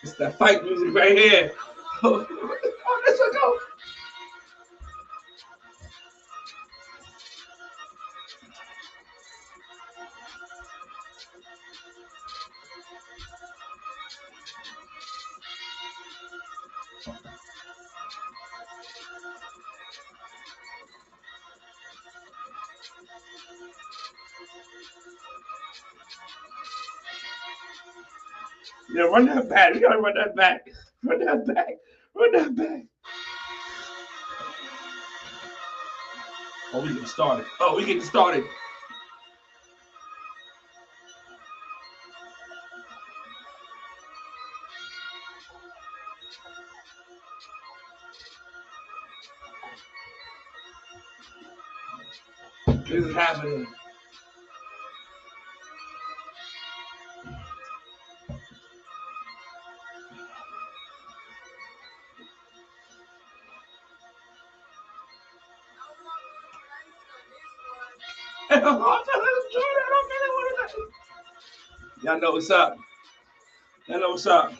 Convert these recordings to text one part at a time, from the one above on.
It's that fight music right here. Oh, let's go. Yeah, run that back. We gotta run that back. Run that back. Run that back. Oh, we getting started. Oh, we getting started. This is happening. Y'all know what's up. Y'all know what's up.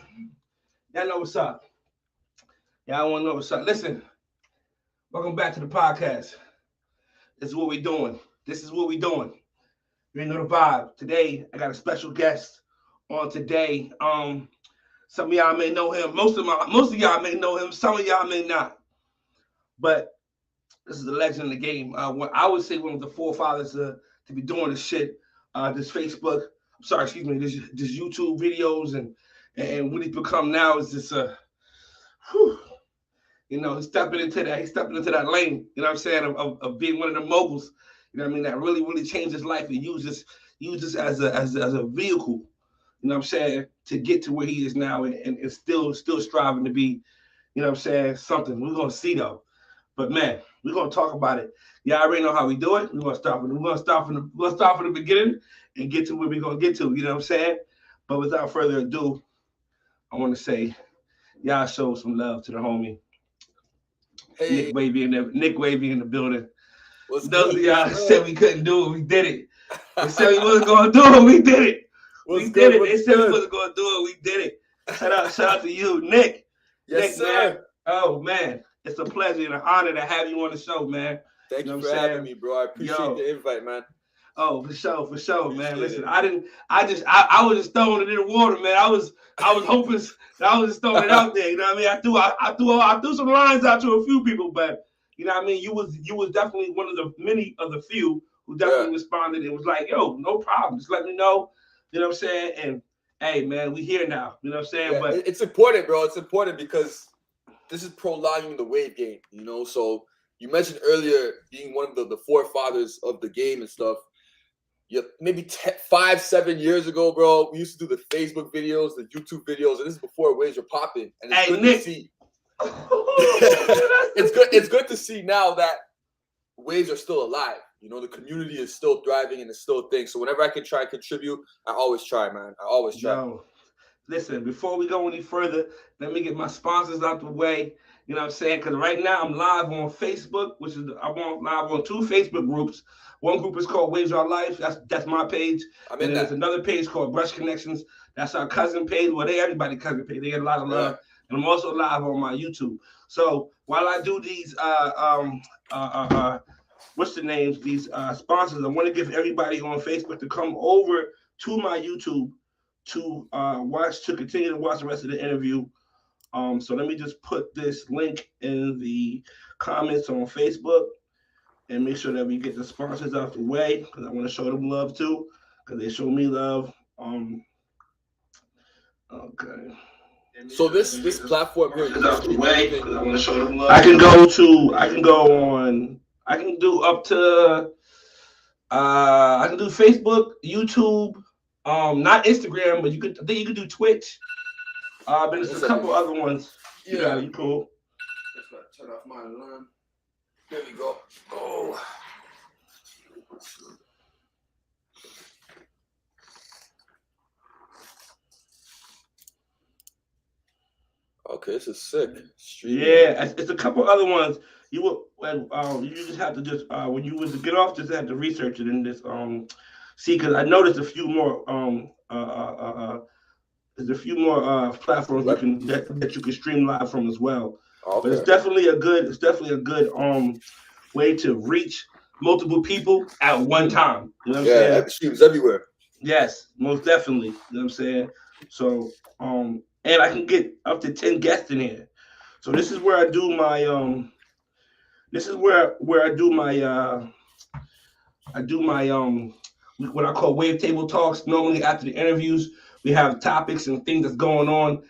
Y'all know what's up. Y'all want to know what's up. Listen, welcome back to the podcast. This is what we doing. This is what we doing. You know the vibe. Today, I got a special guest on today. Some of y'all may know him. Most of y'all may know him. Some of y'all may not. But this is a legend in the game. I would say one of the forefathers to be doing this shit. This Facebook. I'm sorry, excuse me. This YouTube videos and what he's become now is this. He's stepping into that. He's stepping into that lane. You know what I'm saying? Of being one of the moguls. You know what I mean? That really changed his life and use this as a vehicle. You know what I'm saying? To get to where he is now and still striving to be. You know what I'm saying? Something we're gonna see though. But man, we're gonna talk about it. Yeah, I already know how we do it. We're gonna start from the beginning and get to where we're gonna get to. You know what I'm saying? But without further ado, I want to say, y'all show some love to the homie. Hey. Nick Wavy in the building. Those of y'all said we couldn't do it, we did it. They said we wasn't gonna do it, we did it. We did it. They said we wasn't gonna do it, we did it. Shout out to you, Nick. Yes, Nick, sir. Man. Oh man, it's a pleasure and an honor to have you on the show, man. Thank you for having me, bro. I appreciate the invite, man. Oh, for sure, man. Listen, I was just throwing it in the water, man. I was hoping that I was just throwing it out there. You know what I mean? I threw some lines out to a few people, but you know what I mean. You was definitely one of the many of the few who definitely responded. It was like, yo, no problem. Just let me know. You know what I'm saying? And hey, man, we here now. You know what I'm saying? Yeah, but it's important, bro. It's important because this is prolonging the wave game. You know, so you mentioned earlier being one of the forefathers of the game and stuff. Yeah, maybe 5-7 years ago, bro, we used to do the Facebook videos, the YouTube videos, and this is before waves were popping. And it's good Nick. to see. It's good to see now that waves are still alive. You know, the community is still thriving and it's still a thing. So whenever I can try to contribute, I always try, man. I always try. Yo, listen, before we go any further, let me get my sponsors out the way. You know what I'm saying? Because right now I'm live on Facebook, I'm live on 2 Facebook groups. One group is called Waves Our Life. That's my page. And then there's another page called Brush Connections. That's our cousin page. Well, everybody cousin page. They get a lot of love. And I'm also live on my YouTube. So while I do these what's the names? These sponsors, I want to give everybody on Facebook to come over to my YouTube to continue to watch the rest of the interview. So let me just put this link in the comments on Facebook and make sure that we get the sponsors out the way because I want to show them love too because they show me love. Okay. So this platform here is out the way because I want to show them love. I can do Facebook, YouTube, not Instagram, but I think you could do Twitch. But there's a couple other ones. Yeah, you cool. Let's turn off my alarm. There we go. Oh. Okay, this is sick. Yeah, it's a couple other ones. You just have to when you was to get off, just have to research it and just see because I noticed a few more There's a few more platforms that you can stream live from as well. Okay. But it's definitely a good way to reach multiple people at one time. You know what I'm saying? Yeah, streams everywhere. Yes, most definitely. You know what I'm saying? So and I can get up to 10 guests in here. So this is where I do my what I call wave table talks. Normally after the interviews, we have topics and things that's going on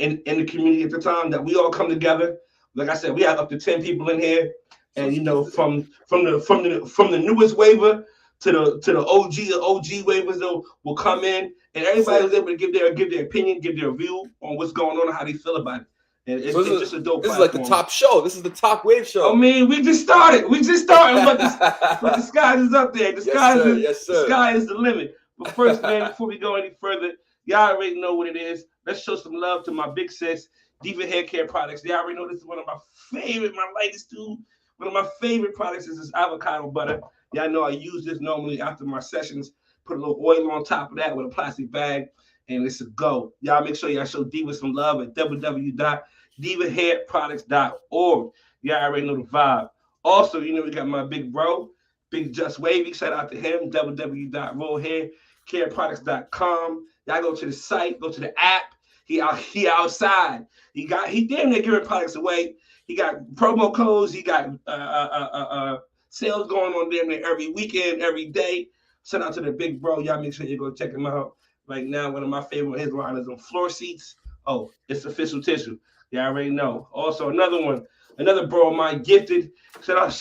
in the community at the time that we all come together. Like I said, we have up to 10 people in here, and from the newest waiver to the OG waivers will come in, and everybody was able to give their opinion, give their view on what's going on and how they feel about it. And it's just a dope. This is like the top show. This is the top wave show. I mean, we just started, but the sky is up there. The sky is the limit. But first, man, before we go any further, y'all already know what it is. Let's show some love to my big sis, Diva Hair Care Products. Y'all already know this is one of my lightest dude. One of my favorite products is this avocado butter. Y'all know I use this normally after my sessions. Put a little oil on top of that with a plastic bag, and it's a go. Y'all make sure y'all show Diva some love at www.divahairproducts.org. Y'all already know the vibe. Also, we got my big bro, Big Just Wavy. Shout out to him, www.rawhaircareproducts.com. Y'all go to the site, go to the app. He outside. He damn near giving products away. He got promo codes. He got sales going on damn near every weekend, every day. Shout out to the big bro. Y'all make sure you go check him out. Right now, one of my favorite his line is on floor seats. Oh, it's official tissue. Y'all already know. Also, another bro of mine, Gifted. Shout out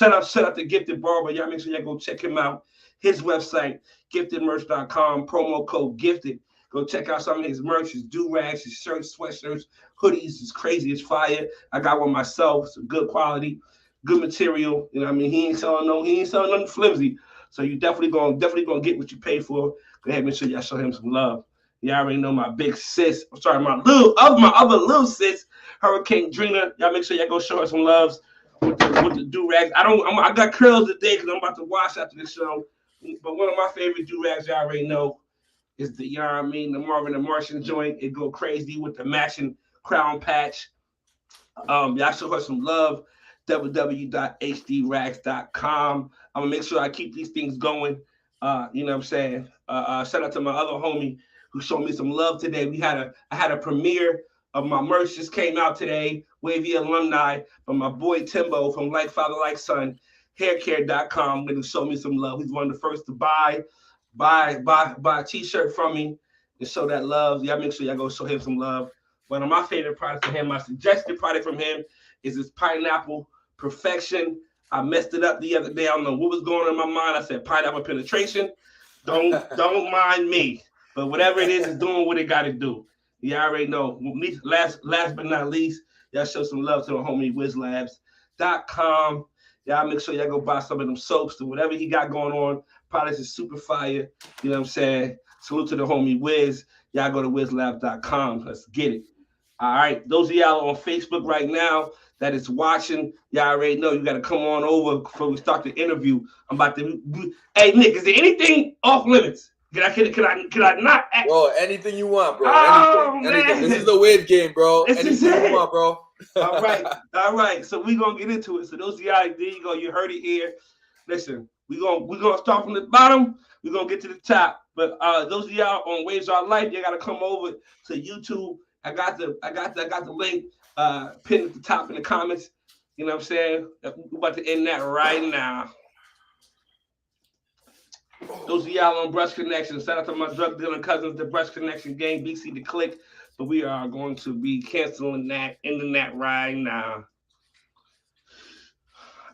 to Gifted Barber. Y'all make sure y'all go check him out. His website, giftedmerch.com, promo code GIFTED. Go check out some of his merch, his do-rags, his shirts, sweatshirts, hoodies. It's crazy. It's fire. I got one myself. It's good quality, good material. You know what I mean? He ain't selling nothing flimsy. So you definitely gonna get what you pay for. Go ahead and make sure y'all show him some love. Y'all already know my big sis. I'm sorry, my other little sis, Hurricane Drina. Y'all make sure y'all go show her some loves with the do-rags. I got curls today because I'm about to wash after this show. But one of my favorite do-rags, y'all already know, is the the Marvin the Martian joint. It go crazy with the matching crown patch. Y'all show her some love. www.hdrags.com. I'm gonna make sure I keep these things going. You know what I'm saying? Shout out to my other homie who showed me some love today. I had a premiere of my merch just came out today. Wavy alumni from my boy Timbo from Like Father Like Son, haircare.com, who showed me some love. He's one of the first to buy a t-shirt from me and show that love. Y'all make sure y'all go show him some love. One of my favorite products from him, my suggested product from him is this pineapple perfection. I messed it up the other day. I don't know what was going on in my mind. I said pineapple penetration. Don't mind me. But whatever it is doing what it got to do. You already know. Last but not least, y'all show some love to the homie WizLabs.com. Y'all make sure y'all go buy some of them soaps to whatever he got going on. Products is super fire. You know what I'm saying? Salute to the homie Wiz. Y'all go to WizLabs.com. Let's get it. All right. Those of y'all on Facebook right now that is watching, y'all already know you got to come on over before we start the interview. I'm about to. Hey, Nick, is there anything off limits? Can I not? Bro, anything you want, bro. Anything. This is the wave game, bro. Anything you want, bro. All right. So we're gonna get into it. So those of y'all, there you go. You heard it here. Listen, we're gonna start from the bottom. We're gonna get to the top. But those of y'all on Waves Our Life, you gotta come over to YouTube. I got the link pinned at the top in the comments. You know what I'm saying? We're about to end that right now. Those of y'all on Brush Connection, shout out to my drug dealing cousins, the Brush Connection gang, BC the Click. But we are going to be canceling that, ending that right now.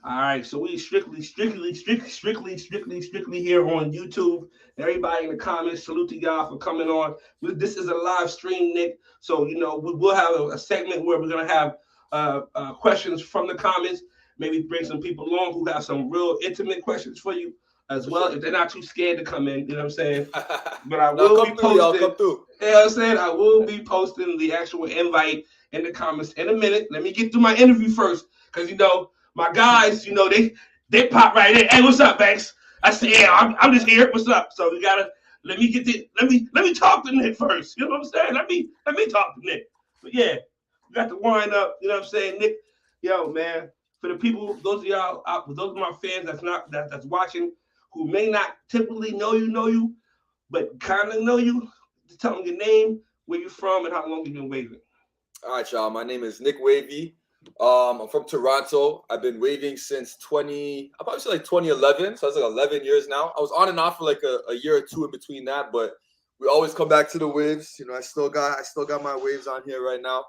All right, so we strictly here on YouTube. Everybody in the comments, salute to y'all for coming on. This is a live stream, Nick. So, we will have a segment where we're going to have questions from the comments. Maybe bring some people along who have some real intimate questions for you as well, if they're not too scared to come in, you know what I'm saying? But I will be posting. Y'all come through. You know what I'm saying? I will be posting the actual invite in the comments in a minute. Let me get through my interview first, because my guys, they pop right in. Hey, what's up, Banks? I said, yeah, I'm just here. What's up? So we gotta let me talk to Nick first. You know what I'm saying? Let me talk to Nick. But yeah, we got to wind up. You know what I'm saying, Nick? Yo, man. For the people, those of y'all, those of my fans that's watching, who may not typically know you, but kind of know you, tell them your name, where you're from, and how long you've been waving. All right, y'all. My name is Nick Wavy. I'm from Toronto. I've been waving since 2011, so that's like 11 years now. I was on and off for like a year or two in between that, but we always come back to the waves. You know, I still got my waves on here right now.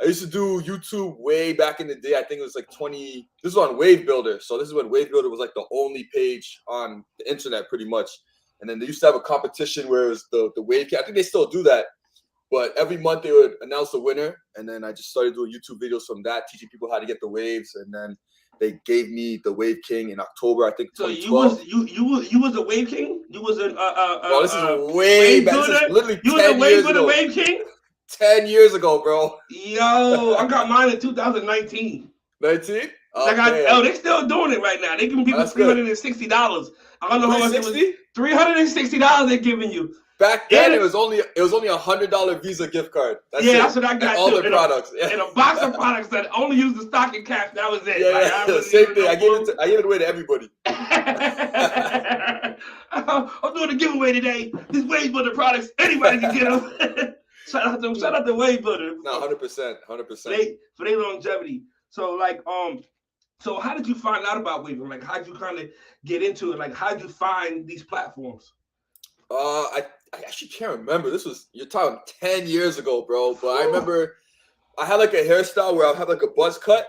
I used to do YouTube way back in the day. I think it was like this was on Wave Builder. So this is when Wave Builder was like the only page on the internet pretty much. And then they used to have a competition where it was the wave. I think they still do that. But every month they would announce the winner. And then I just started doing YouTube videos from that, teaching people how to get the waves. And then they gave me the Wave King in October, I think. So you was a Wave King? You was a well, this is way back. This is literally you 10 was years a ago. Wave King? 10 years ago, bro. Yo, I got mine in 2019. 19? Okay. They're still doing it right now. They giving people $360. I don't know how much it was. $360 they're giving you. Back then, it was only $100 Visa gift card. That's what I got. And all the products. And a box of products that only use the stocking cash. That was it. Yeah, same thing. I gave it away to everybody. I'm doing a giveaway today. These Wave Builder products, anybody can get them. Shout out to Wave Builder. No, 100%. For their longevity. So so how did you find out about waving? Like, how did you kind of get into it? Like, how did you find these platforms? I actually can't remember. You're talking 10 years ago, bro. But I remember I had like a hairstyle where I would have like a buzz cut,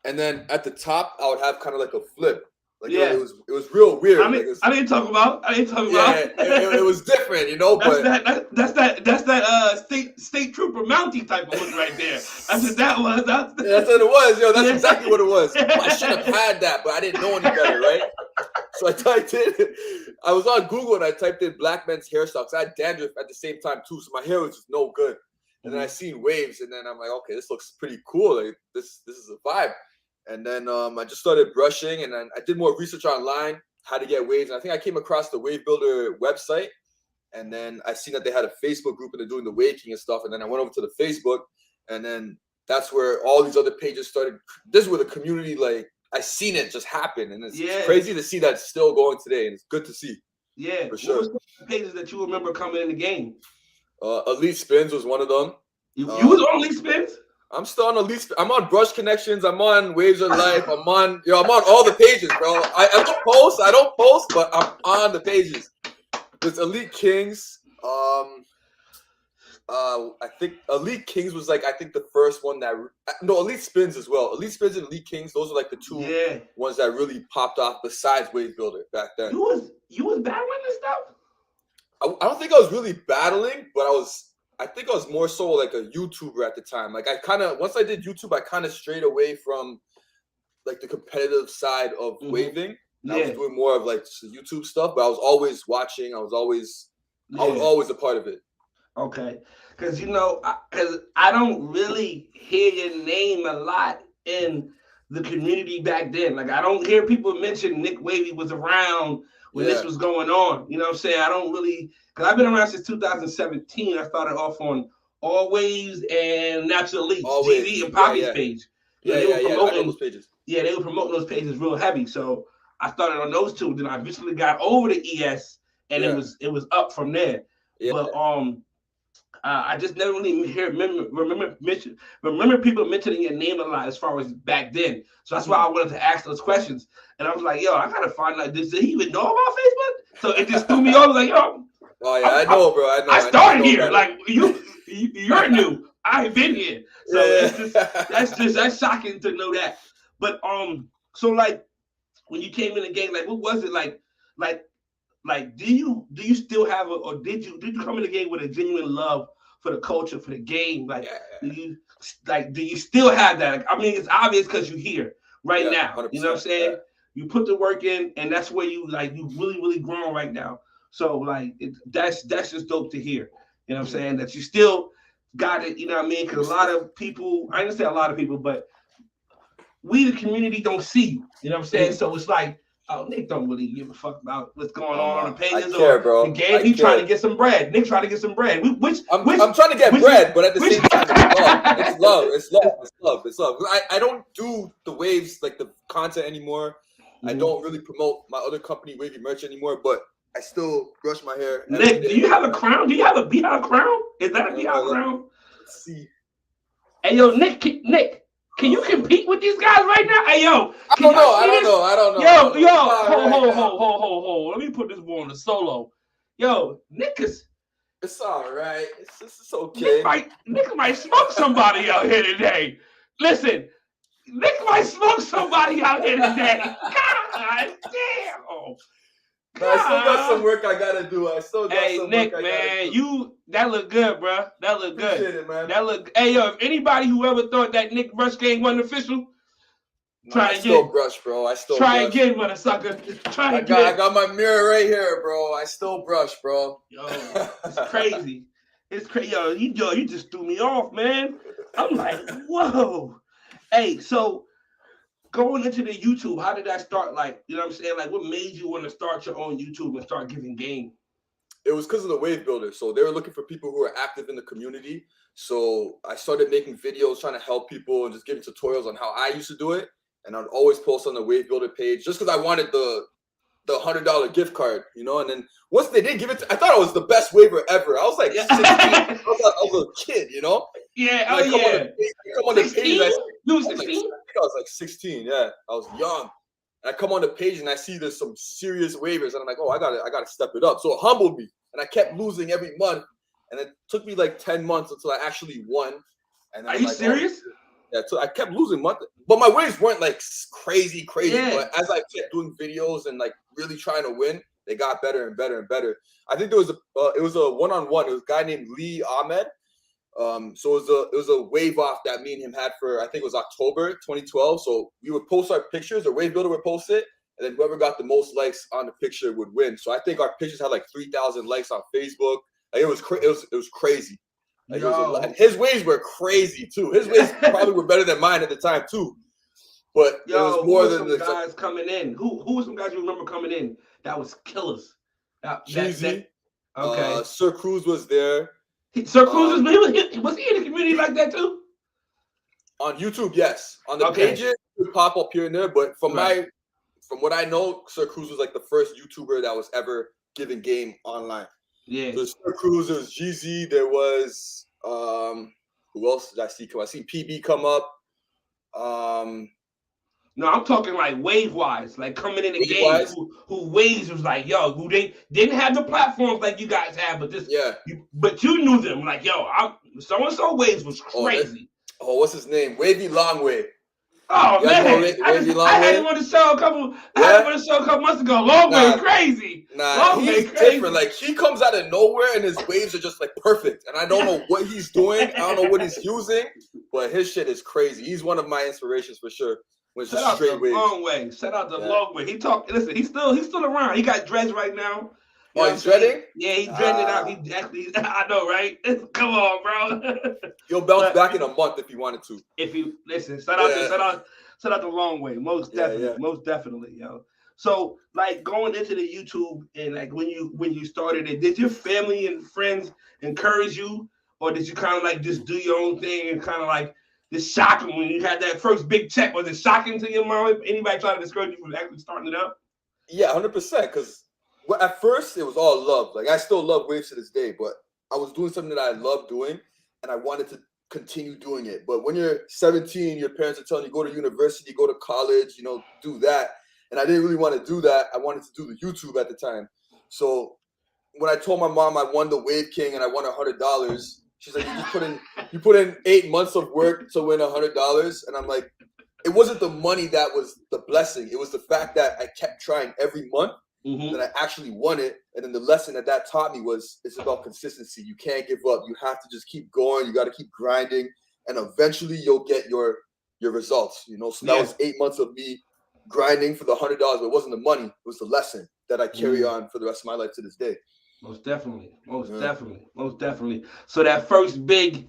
and then at the top I would have kind of like a flip. Like it was real weird. I didn't talk about. Yeah, it was different, you know. That's that state trooper Mountie type of look right there. That's what that was. That's what it was, yo. That's exactly what it was. I should have had that, but I didn't know any better, right? So I typed in. I was on Google and I typed in black men's hairstyles. I had dandruff at the same time too, so my hair was just no good. And then I seen waves, and then I'm like, okay, this looks pretty cool. Like this is a vibe. And then I just started brushing, and then I did more research online, how to get waves. And I think I came across the Wave Builder website, and then I seen that they had a Facebook group and they're doing the Wave King and stuff. And then I went over to the Facebook, and then that's where all these other pages started. This is where the community, like, I seen it just happen, and it's crazy to see that it's still going today, and it's good to see. Yeah, for sure. What was the pages that you remember coming in the game? Elite Spins was one of them. You was on Elite Spins? I'm still on Elite. I'm on Brush Connections. I'm on Waves of Life. I'm on all the pages, bro. I don't post, but I'm on the pages. There's Elite Kings. I think Elite Kings was like the first one that Elite Spins as well. Elite Spins and Elite Kings, those are like the two ones that really popped off besides Wave Builder back then. You was battling this stuff? I don't think I was really battling, but I think I was more so like a YouTuber at the time. Like once I did YouTube, I kind of strayed away from like the competitive side of waving. I was doing more of like YouTube stuff, but I was always watching. I was always a part of it. Okay, because I don't really hear your name a lot in the community back then. Like I don't hear people mention Nick Wavy was around when this was going on. You know what I'm saying? I don't really, because I've been around since 2017. I started off on All Waves and Natural Elite, Geezy and Poppy's page. They were those pages. Yeah, they were promoting those pages real heavy. So I started on those two. Then I eventually got over to ES, and it was up from there. Yeah. But I just never really remember people mentioning your name a lot as far as back then. So that's why I wanted to ask those questions. And I was like, yo, I gotta find out, did he even know about Facebook? So it just threw me off. Like, yo, oh yeah, I know, bro. I know. I started here. Like you're new. I've been here. So that's shocking to know that. But so like when you came in the game, like what was it like? Like, do you still have or did you come in the game with a genuine love for the culture, for the game? Like, do you still have that? Like, I mean, it's obvious because you're here right now. 100%. You know what I'm saying? You put the work in, and that's where you really, really grown right now. So like, that's just dope to hear. You know what I'm saying? That you still got it. You know what I mean? Because a lot of people, I didn't say a lot of people, but we the community don't see you. You know what I'm saying? So it's like, Oh, Nick don't really give a fuck about what's going Oh, on no. the pages I care, or bro. the game. He trying to get some bread. Nick trying to get some bread. I'm trying to get bread, but at the same time, it's love. It's love. I don't do the waves, like the content anymore. I don't really promote my other company, Wavy Merch, anymore, but I still brush my hair. Nick, do you have a crown? Do you have a beehive crown? Is that a beehive crown? Let's see. Hey, yo, Nick, can you compete with these guys right now? Hey, yo, I don't know. Hold. Let me put this boy on the solo. Yo, Nick is. It's all right. It's okay. Nick might smoke somebody out here today. Listen, Nick might smoke somebody out here today. God damn. But I still got some work I gotta do. Hey, Nick, man, that look good, bro. That look good. Appreciate it, man. Hey, yo, if anybody who ever thought that Nick Rush game wasn't official, I still brush, bro. Try again, motherfucker. Try again. I got my mirror right here, bro. I still brush, bro. Yo, it's crazy. It's crazy. Yo, you just threw me off, man. I'm like, whoa. Hey, so going into the YouTube, how did that start? Like, you know what I'm saying? Like, what made you want to start your own YouTube and start giving game? It was because of the Wave Builder. So they were looking for people who are active in the community. So I started making videos trying to help people and just giving tutorials on how I used to do it. And I'd always post on the Wave Builder page just because I wanted the $100 gift card, you know. And then once they did give it I thought it was the best waiver ever. I was like 16. I was a kid, you know. Yeah, I come on the page. You were 16? I think I was like 16. Yeah, I was young. And I come on the page and I see there's some serious waivers, and I'm like, oh, I gotta step it up. So it humbled me, and I kept losing every month, and it took me like 10 months until I actually won. And are you serious? Yeah, so I kept losing month, but my waves weren't like crazy. Yeah. But as I kept doing videos and like really trying to win, they got better and better and better. I think it was a one-on-one. It was a guy named Lee Ahmed. So it was a wave off that me and him had for, I think it was October 2012. So we would post our pictures, or Wave Builder would post it, and then whoever got the most likes on the picture would win. So I think our pictures had like 3,000 likes on Facebook. Like it was crazy. Like and his waves were crazy too. His waves probably were better than mine at the time too. But it was more than the guys coming in. Who were some guys you remember coming in that was killers? Geezy. Okay. Sir Cruz was there. Sir Cruz was he in the community like that too? On YouTube, yes. On the pages, it would pop up here and there. But from what I know, Sir Cruz was like the first YouTuber that was ever giving game online. Yeah. So Sir Cruz, there was Geezy, there was who else did I see come? I see PB come up. No, I'm talking like wave-wise, like coming in the game, who waves was like, yo, who they didn't have the platforms like you guys have, but but you knew them, like, yo, so-and-so waves was crazy. What's his name? Wavy Longway. Oh, man. I had him on the show a couple months ago. Longway crazy. He's different. Like, he comes out of nowhere and his waves are just like perfect. And I don't know what he's doing. I don't know what he's using, but his shit is crazy. He's one of my inspirations for sure. Shout out the long way. Shout out the long way. Listen, he's still around. He got dreads right now. Oh, he's dreading? Yeah, he dreaded out. He actually, I know, right? Come on, bro. He'll bounce back in a month if he wanted to. If you listen, shout out the long way. Most definitely, yo. So, like, going into the YouTube and like when you started it, did your family and friends encourage you, or did you kind of like just do your own thing and kind of like just shocking when you had that first big check? Was it shocking to your mom? If anybody tried to discourage you from actually starting it up? Yeah, 100%. Because at first it was all love. Like, I still love waves to this day, but I was doing something that I love doing, and I wanted to continue doing it. But when you're 17, your parents are telling you go to university, go to college, you know, do that. And I didn't really want to do that. I wanted to do the YouTube at the time. So when I told my mom I won the Wave King and I won $100, she's like, you put in 8 months of work to win $100. And I'm like, it wasn't the money that was the blessing. It was the fact that I kept trying every month, that I actually won it. And then the lesson that taught me was it's about consistency. You can't give up. You have to just keep going. You got to keep grinding, and eventually you'll get your results. You know, so that was 8 months of me grinding for the $100. But it wasn't the money. It was the lesson that I carry on for the rest of my life to this day. Most definitely. So that first big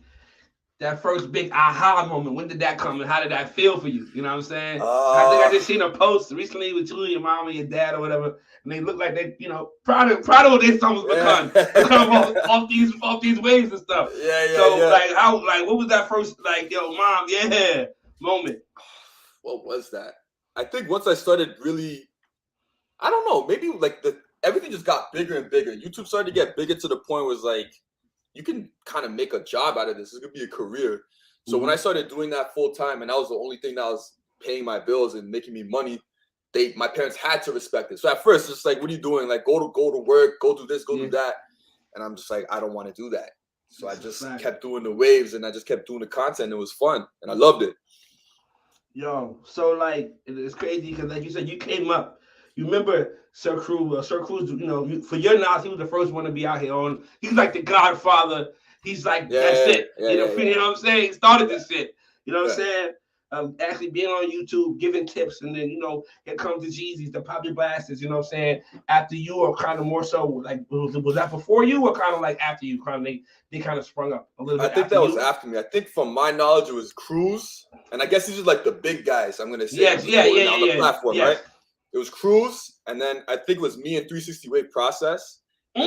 first big aha moment? When did that come and how did that feel for you? You know what I'm saying? I think I just seen a post recently with you and your mom and your dad or whatever, and they look like they, proud of what their son was become off these waves and stuff. So like what was that first mom, moment? What was that? I think once I started really, I don't know, maybe like everything just got bigger and bigger. YouTube started to get bigger to the point where it was like, you can kind of make a job out of this. It's going to be a career. So when I started doing that full time, and that was the only thing that was paying my bills and making me money, my parents had to respect it. So at first, it's like, what are you doing? Like, go to work, go do this, go do that. And I'm just like, I don't want to do that. So I just kept doing the waves, and I just kept doing the content. It was fun, and I loved it. Yo, so like, it's crazy because like you said, you came up. You remember Sir Cruz, for your knowledge, he was the first one to be out here on. He's like the Godfather. He's like, that's it. You know what I'm saying? He started this shit. You know what I'm saying? Actually being on YouTube, giving tips, and then, here comes the Geezys, the Poppy Blasters, you know what I'm saying? After you, or kind of more so, like, was that before you, or kind of like after you? Kind of they kind of sprung up a little bit. I think that was after me. I think from my knowledge, it was Cruz, and I guess these are like the big guys, I'm going to say. On the platform, right? It was Cruz, and then I think it was me and 360 Wave Process. He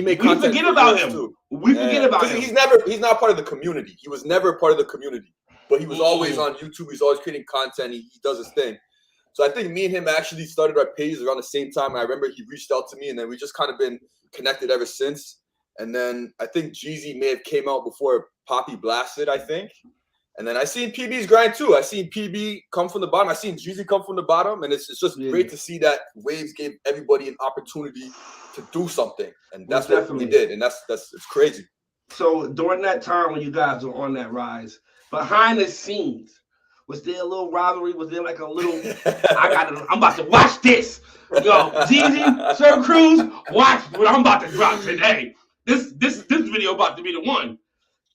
made content. We forget about him. Too. We forget about him. He's not part of the community. He was never part of the community, but he was always on YouTube. He's always creating content. He does his thing. So I think me and him actually started our pages around the same time. And I remember he reached out to me, and then we just kind of been connected ever since. And then I think Geezy may have came out before Poppy Blasted, I think. And then I seen PB's grind too. I seen PB come from the bottom. I seen Geezy come from the bottom. And it's just great to see that Waves gave everybody an opportunity to do something. And that's what we did. And it's crazy. So during that time when you guys were on that rise, behind the scenes, was there a little rivalry? Was there like a little, I'm about to watch this. Yo, Geezy, Sir Cruz, watch what I'm about to drop today. This video about to be the one.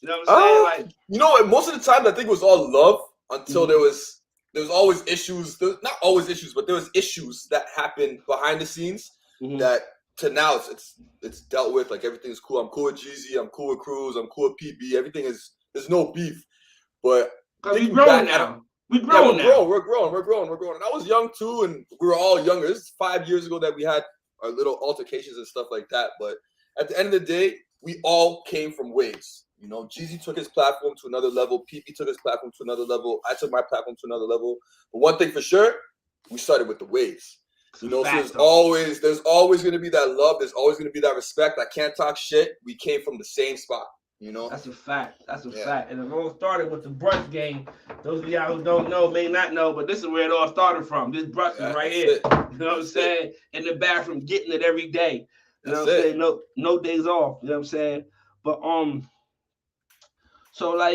You know what I'm saying? Most of the time I think it was all love until there was always issues. Not always issues, but there was issues that happened behind the scenes that to now it's dealt with. Like everything's cool. I'm cool with Geezy. I'm cool with Cruz. I'm cool with PB. Everything there's no beef. But we're growing now. We're growing. We're growing. And I was young too, and we were all younger. This is 5 years ago that we had our little altercations and stuff like that. But at the end of the day, we all came from Waves. Geezy took his platform to another level. PP took his platform to another level. I took my platform to another level. But one thing for sure, we started with the Waves. So there's always going to be that love. There's always going to be that respect. I can't talk shit. We came from the same spot. That's a fact. That's a fact. And it all started with the brush game. Those of y'all who don't know may not know, but this is where it all started from. This brush is right here. You know what I'm saying? In the bathroom, getting it every day. You know what I'm saying? No days off. You know what I'm saying? But so are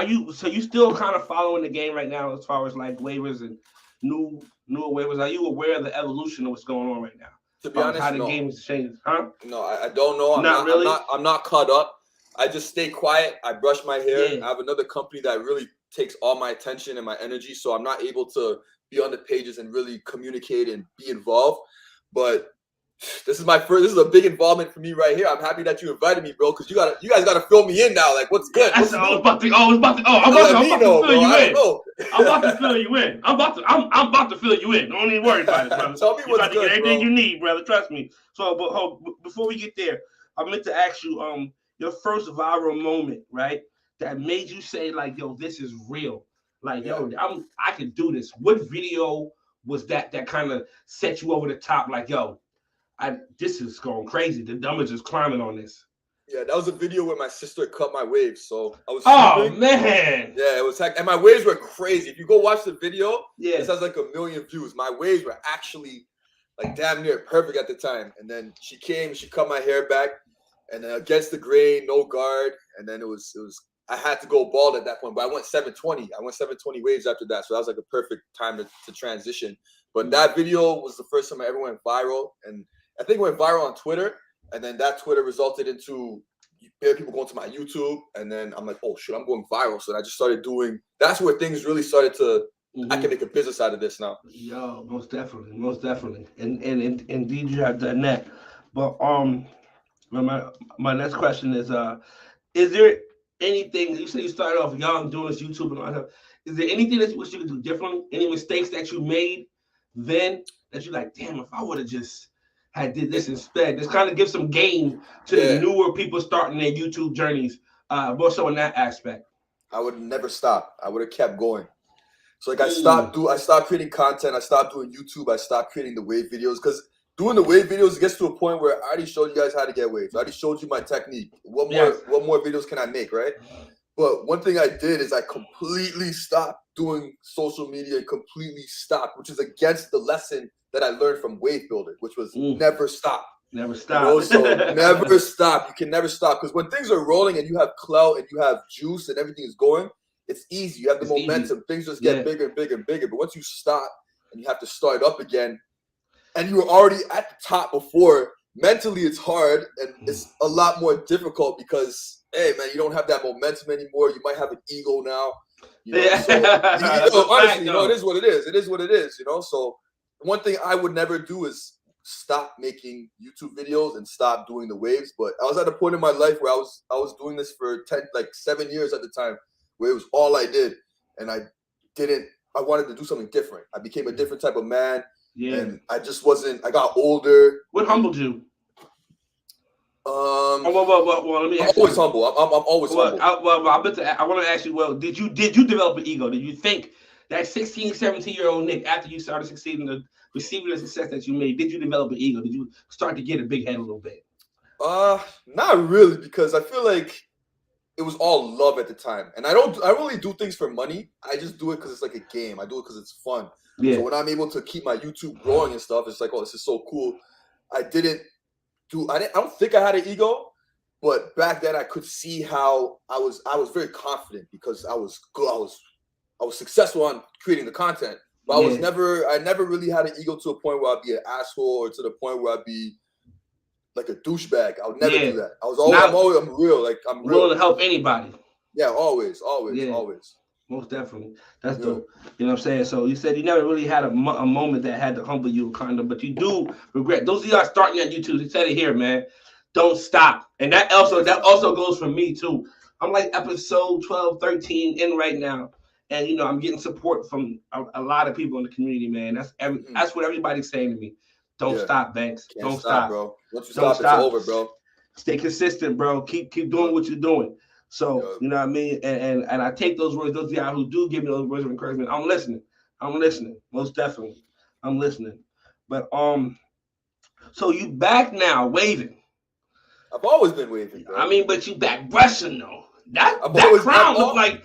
you still kind of following the game right now as far as like waivers and newer waivers? Are you aware of the evolution of what's going on right now? To be honest, how the game has changed, huh? No, I don't know. I'm not caught up. I just stay quiet. I brush my hair. I have another company that really takes all my attention and my energy, so I'm not able to be on the pages and really communicate and be involved. But this is a big involvement for me right here. I'm happy that you invited me, bro, because you guys gotta fill me in now. Like, what's good? I'm about to fill you in. I'm about to fill you in. Don't even worry about it, brother. Tell me what's good, everything you need, brother. Trust me. So, but before we get there, I meant to ask you, your first viral moment, right? That made you say, like, yo, this is real. Like, yo, I can do this. What video was that kind of set you over the top? Like, yo, this is going crazy. The numbers is climbing on this. Yeah, that was a video where my sister cut my waves. So I was. Oh man. Yeah, it was and my waves were crazy. If you go watch the video, it has like 1 million views. My waves were actually like damn near perfect at the time. And then she came, she cut my hair back, and then against the grain, no guard, and then it was. I had to go bald at that point, but I went 720. I went 720 waves after that, so that was like a perfect time to transition. But that video was the first time I ever went viral, and I think it went viral on Twitter, and then that Twitter resulted into people going to my YouTube, and then I'm like, oh shit, I'm going viral. So I just started doing. That's where things really started to. I can make a business out of this now. Yo, most definitely, and indeed you have done that. But My next question is there anything you said you started off young doing this YouTube and all that stuff? Is there anything that you wish you could do differently? Any mistakes that you made then that you're like, damn, if I would have just had did this instead, just kind of give some game to the Yeah. newer people starting their YouTube journeys, more so in that aspect. I would never stop. I would have kept going. So like I Mm. stopped creating content. I stopped doing YouTube. I stopped creating the wave videos because doing the wave videos gets to a point where I already showed you guys how to get waves. I already showed you my technique. Yes. What more videos can I make, right? But one thing I did is I completely stopped doing social media, completely stopped, which is against the lesson that I learned from wave building, which was never stop. Never You stop. know, so never stop. You can never stop because when things are rolling and you have clout and you have juice and everything is going, it's easy. You have the momentum. Easy. Things just get bigger and bigger and bigger. But once you stop and you have to start up again, and you were already at the top before, mentally it's hard and it's a lot more difficult because, hey, man, you don't have that momentum anymore. You might have an ego now. You know, so, honestly, it is what it is. It is what it is, you know. So one thing I would never do is stop making YouTube videos and stop doing the waves. But I was at a point in my life where I was doing this for 7 years at the time, where it was all I did. And I wanted to do something different. I became a different type of man. Yeah. And I just wasn't, I got older. What humbled you? Well, let me ask I'm always humble. I'm always humble. I want to ask you, well, did you develop an ego? Did you think that 16, 17-year-old Nick, after you started succeeding, receiving the success that you made, did you develop an ego? Did you start to get a big head a little bit? Not really, because I feel like it was all love at the time. And I don't really do things for money. I just do it because it's like a game. I do it because it's fun. Yeah. So when I'm able to keep my YouTube growing and stuff, it's like, oh, this is so cool. I don't think I had an ego, but back then I could see how I was very confident because I was good. I was successful on creating the content, but I never really had an ego to a point where I'd be an asshole or to the point where I'd be like a douchebag. I would never do that. I'm real. Like I'm real. Willing to help anybody. Yeah, always. Most definitely. That's dope. You know what I'm saying? So you said you never really had a moment that had to humble you, kind of, but you do regret. Those of y'all starting on YouTube, you said it here, man. Don't stop. And that also goes for me, too. I'm like episode 12, 13 in right now. And, you know, I'm getting support from a lot of people in the community, man. That's what everybody's saying to me. Don't stop, Banks. Don't stop, bro. Once you stop, it's over, bro. Stay consistent, bro. Keep doing what you're doing. So, you know what I mean? And I take those words, those guys who do give me those words of encouragement. I'm listening. Most definitely. I'm listening. But so you back now waving. I've always been waving, bro. I mean, but you back brushing though. That crown look like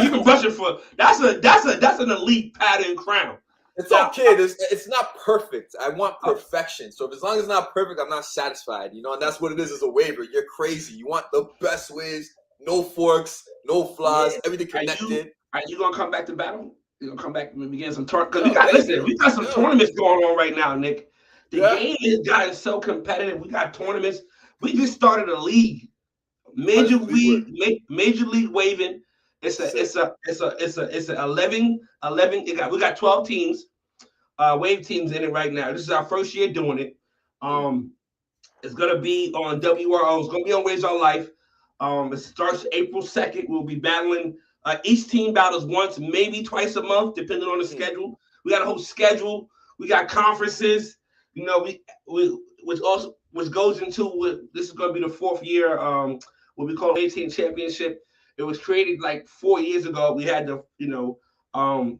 you can brush it for that's an elite pattern crown. It's okay. It's not perfect. I want perfection. So as long as it's not perfect, I'm not satisfied. You know, and that's what it is as a waver. You're crazy. You want the best waves, no forks, no flaws, everything connected. Are you gonna come back to battle? You gonna come back and begin some tournaments? Because we got some tournaments going on right now, Nick. The game has gotten so competitive. We got tournaments. We just started a league, Major League Waving. It's a 11. We got 12 teams, wave teams in it right now. This is our first year doing it. It's gonna be on WRO. It's gonna be on Waves Our Life. It starts April 2nd. We'll be battling. Each team battles once, maybe twice a month, depending on the schedule. We got a whole schedule. We got conferences. You know, which goes into this is gonna be the 4th year. What we call 18 championship. It was created like 4 years ago. We had the, you know, sorry,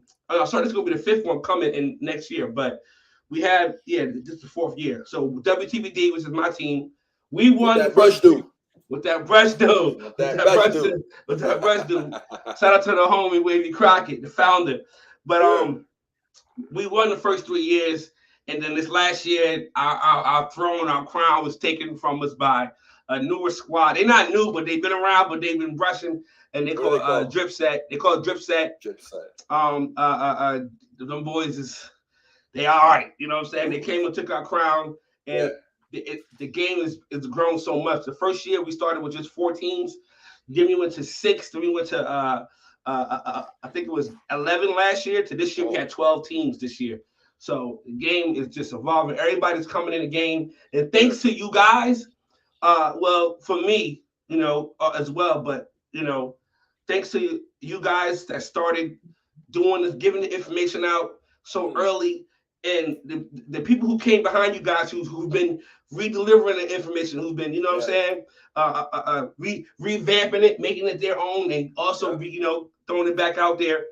this is gonna be the 5th one coming in next year, but we had, this is the 4th year. So WTBD, which is my team, we won the brush dude. With that brush dude. Shout out to the homie Wavy Crockett, the founder. But we won the first 3 years, and then this last year, our crown was taken from us by a newer squad. They're not new, but they've been around, but they've been brushing, and they call it Drip Set. They call it Drip Set. Them boys they all right. You know what I'm saying? They came and took our crown, and the game is grown so much. The first year we started with just 4 teams. Then we went to 6. Then we went to I think it was 11 last year. To this year we had 12 teams this year. So the game is just evolving. Everybody's coming in the game, and thanks to you guys, Well, for me, as well, but thanks to you guys that started doing this, giving the information out so early, and the people who came behind you guys who've been redelivering the information, who've been, what I'm saying, revamping it, making it their own, and also throwing it back out there.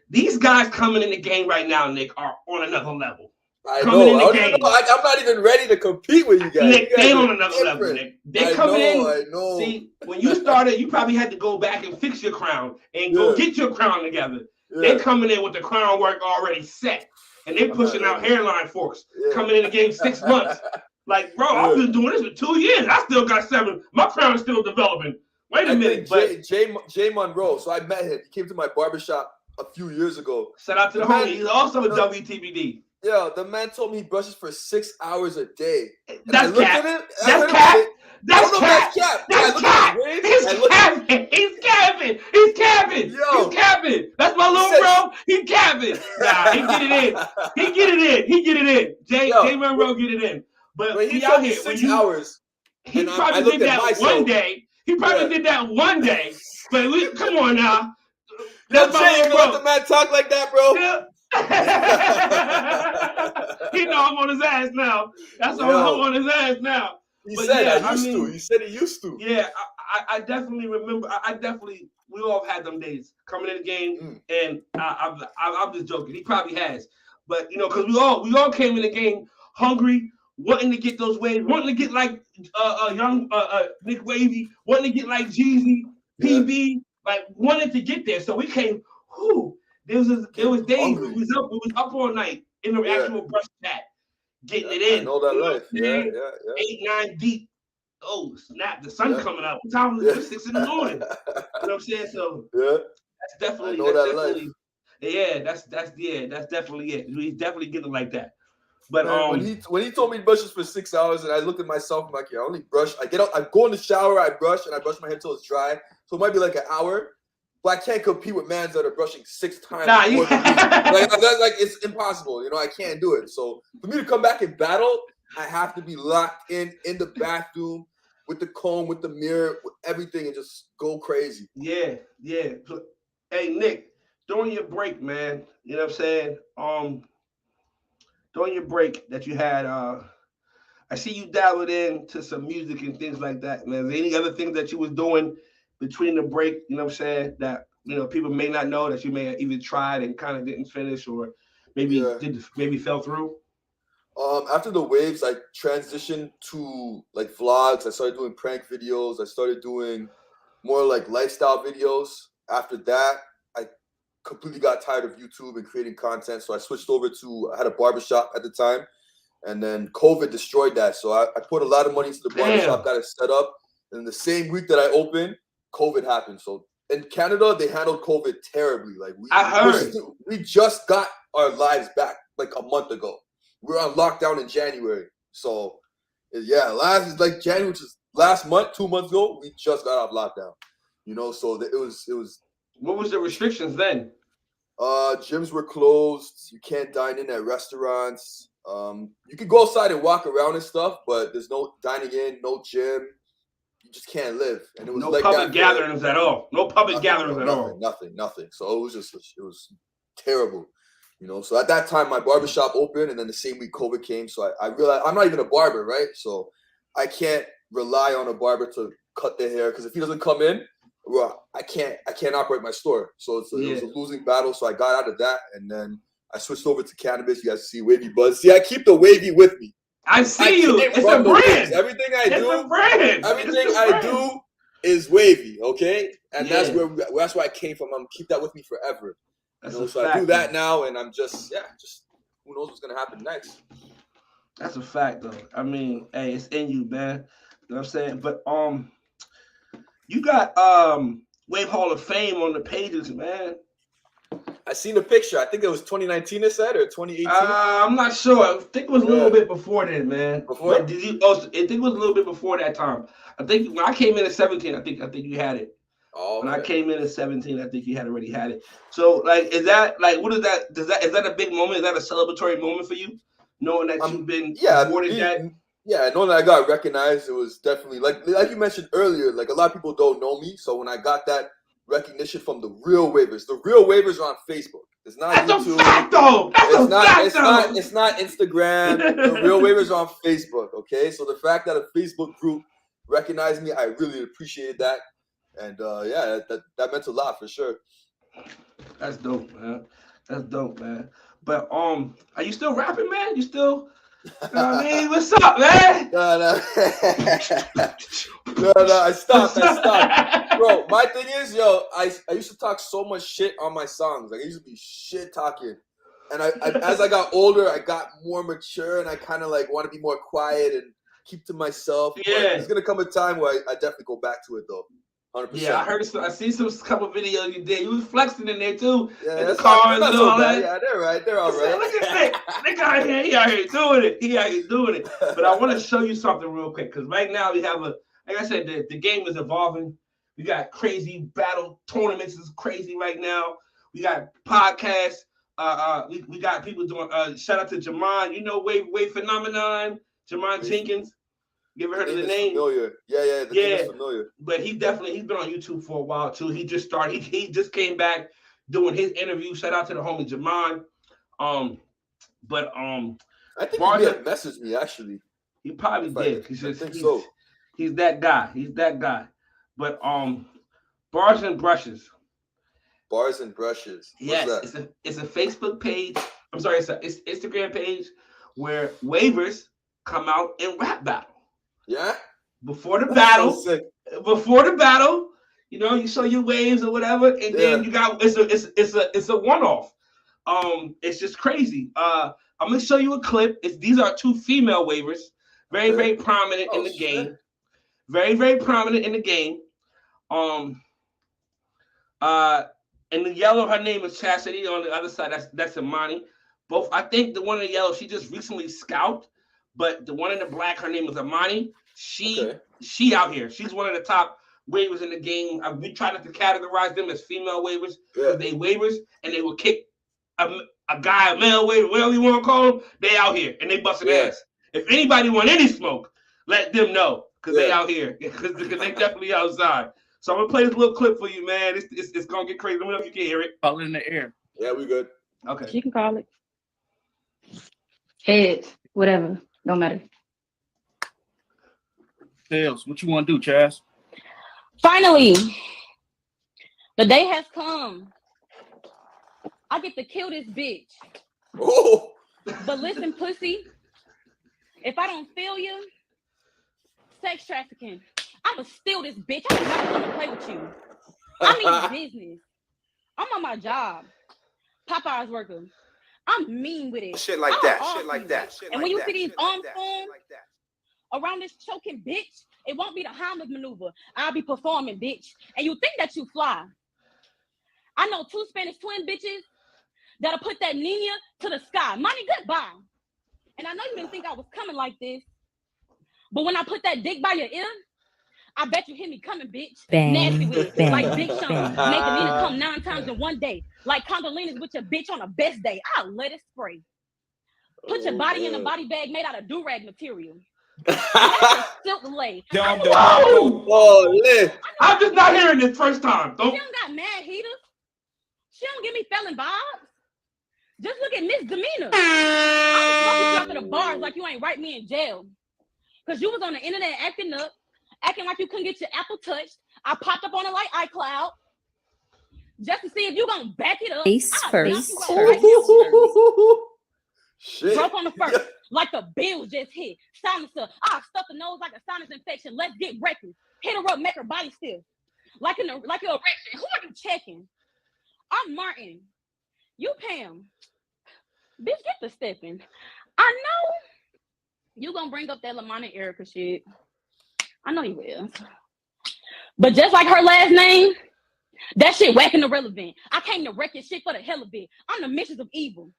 These guys coming in the game right now, Nick, are on another level. I'm not even ready to compete with you guys. Nick, you guys they on another level, Nick. They coming in. I know. See, when you started, you probably had to go back and fix your crown and go get your crown together. Yeah. They coming in with the crown work already set, and they pushing out hairline forks. Coming in the game 6 months. Like, bro, I've been doing this for 2 years. I still got 7. My crown is still developing. Wait a minute. Jay Monroe. So I met him. He came to my barbershop a few years ago. Shout out to the homie. He's also a WTBD. Yeah, the man told me he brushes for 6 hours a day. That's cap. That's cap. That's cap. That's cap. He's capping. He's capping. He's capping. He's capping. That's my little bro. He's capping. Nah, he get it in. He get it in. He get it in. Jay Monroe get it in. But when he told me 6 hours, he probably did that one day. He probably did that one day. But come on now. That's my little bro. Let the man talk like that, bro. Yeah. He know I'm on his ass now. That's why I'm on his ass now. He said he said he used to. Yeah, I definitely remember. We all have had them days coming in the game, and I'm just joking. He probably has, but because we all came in the game hungry, wanting to get those waves, wanting to get like young Nick Wavy, wanting to get like Geezy, PB, like wanted to get there. So we came. Whoo! There was days we was up all night in the actual brush chat, getting it in. I know that life. Yeah. 8, 9 deep. Oh snap! The sun coming out. What time was it? 6 in the morning. You know what I'm saying? So that's definitely. That's definitely it. He's definitely getting like that. But when he told me he brushes for 6 hours, and I looked at myself, I'm like, I only brush. I get up, I go in the shower, I brush, and I brush my hair until it's dry. So it might be like an hour. But I can't compete with mans that are brushing 6 times. That's like it's impossible. I can't do it. So for me to come back and battle, I have to be locked in the bathroom with the comb, with the mirror, with everything, and just go crazy. Yeah. Hey Nick, during your break, man, you know what I'm saying? During your break that you had, I see you dabbled into some music and things like that, man. Is there any other things that you was doing between the break, you know what I'm saying, that people may not know that you may have even tried and kind of didn't finish, or maybe fell through? After the waves, I transitioned to like vlogs. I started doing prank videos. I started doing more like lifestyle videos. After that, I completely got tired of YouTube and creating content, so I switched over to, I had a barbershop at the time, and then COVID destroyed that. So I put a lot of money into the barbershop, got it set up, and the same week that I opened, COVID happened. So in Canada, they handled COVID terribly. Like we just got our lives back like a month ago. We were on lockdown in January. So January, which is last month, 2 months ago, we just got off lockdown. So it was. What was the restrictions then? Gyms were closed. You can't dine in at restaurants. You could go outside and walk around and stuff, but there's no dining in, no gym. You just can't live. And it was no public gatherings at all. No public gatherings at all. Nothing. So it was terrible. So at that time, my barbershop opened, and then the same week COVID came. So I realized I'm not even a barber, right? So I can't rely on a barber to cut their hair, because if he doesn't come in, well, I can't operate my store. So it was a losing battle. So I got out of that, and then I switched over to cannabis. You guys see Wavy Buzz. See, I keep the Wavy with me. I see you. It's a brand. Everything I do is Wavy, okay? And that's where I came from. I'm gonna keep that with me forever. So I do that now, and I'm just who knows what's gonna happen next. That's a fact, though. I mean, hey, it's in you, man. You know what I'm saying? But you got Wave Hall of Fame on the pages, man. I seen the picture. I think it was 2019 it said, or 2018. I'm not sure. I think it was a little bit before then, man. Before? I think it was a little bit before that time. I think when I came in at 17, I think you had it. Oh, okay. When I came in at 17, I think you had already had it. So, like, is that like, what is that? Is that a big moment? Is that a celebratory moment for you, knowing that you've been awarded that? Yeah, knowing that I got recognized, it was definitely like you mentioned earlier. Like a lot of people don't know me, so when I got that recognition from the real waivers are on Facebook. It's not That's YouTube. a fact, though. It's not Instagram. The real waivers are on Facebook. Okay, so the fact that a Facebook group recognized me, I really appreciated that, and yeah, that meant a lot for sure. That's dope, man. That's dope, man. But are you still rapping, man? You still? You know what I mean? What's up, man? No, I stopped. Bro, my thing is, I used to talk so much shit on my songs. Like, I used to be shit talking. And as I got older, I got more mature, and I kind of like want to be more quiet and keep to myself. Yeah. But there's going to come a time where I definitely go back to it, though. 100%. Yeah, I heard. I see some couple videos you did. You was flexing in there too. Yeah, in the cars and all that. Yeah, they're right. They're all right. Look at Nick. Nick out here. He out here doing it. But I want to show you something real quick because right now we have like I said, the game is evolving. We got crazy battle tournaments. It's crazy right now. We got podcasts. We got people doing. Shout out to Jamon. You know, Wave Phenomenon. Jamon Jenkins. You ever heard of the name? Familiar. Yeah. The name is familiar. But he's been on YouTube for a while too. He just started. He just came back doing his interview. Shout out to the homie Jamon. I think he may have messaged me actually. He probably did. He's that guy. He's that guy. But Bars and Brushes. Bars and Brushes. Yes, it's a Facebook page. I'm sorry, it's Instagram page where waivers come out and rap battle. Yeah. Before the battle, you know, you show your waves or whatever, and then you got it's a one-off. It's just crazy. I'm gonna show you a clip. These are two female waivers, very prominent in the game. Very prominent in the game. In the yellow, her name is Chastity. On the other side, that's Imani. Both, I think the one in the yellow, she just recently scalped. But the one in the black, her name is Imani. She out here. She's one of the top waivers in the game. We try not to categorize them as female waivers because they waivers and they will kick a guy, a male waiver, whatever you want to call them. They out here and they busting ass. If anybody want any smoke, let them know because they out here because they definitely outside. So I'm gonna play this little clip for you, man. It's gonna get crazy. Let me know if you can hear it. Call it in the air. Yeah, we good. Okay. She can call it. Heads, whatever. Don't matter. Tails, what you want to do, Chaz? Finally, the day has come. I get to kill this bitch. Oh. But listen, pussy, if I don't feel you, sex trafficking, I'ma steal this bitch. I'm not gonna play with you. I mean business. I'm on my job. Popeye's worker. I'm mean with it. Shit like that. And when you see these arms form around this choking bitch, it won't be the Heimlich maneuver. I'll be performing, bitch. And you think that you fly. I know 2 Spanish twin bitches that'll put that Nina to the sky. Money, goodbye. And I know you didn't think I was coming like this. But when I put that dick by your ear, I bet you hear me coming, bitch. Bang, nasty with it. bang, Like Big Sean. bang. Make the Nina come 9 times in one day. Like Condolinas with your bitch on a best day. I'll let it spray. Put your body in a body bag made out of do-rag material. Silk lay. I'm just not hearing this first time. She don't got mad heaters. She don't give me felon vibes. Just look at Miss demeanor. I'm supposed to drop to the bars like you ain't write me in jail. Because you was on the internet acting up, acting like you couldn't get your Apple touched. I popped up on it like iCloud. Just to see if you gonna back it up. Face first. Shit. Broke on the first, like the bill just hit. Silencer, stuff the nose like a sinus infection. Let's get reckless. Hit her up, make her body stiff. Like your erection. Who are you checking? I'm Martin. You Pam. Bitch, get the stepping. I know you gonna bring up that Lamont and Erica shit. I know you will. But just like her last name, that shit whack and irrelevant. I came to wreck your shit for the hell of it. I'm the mistress of evil.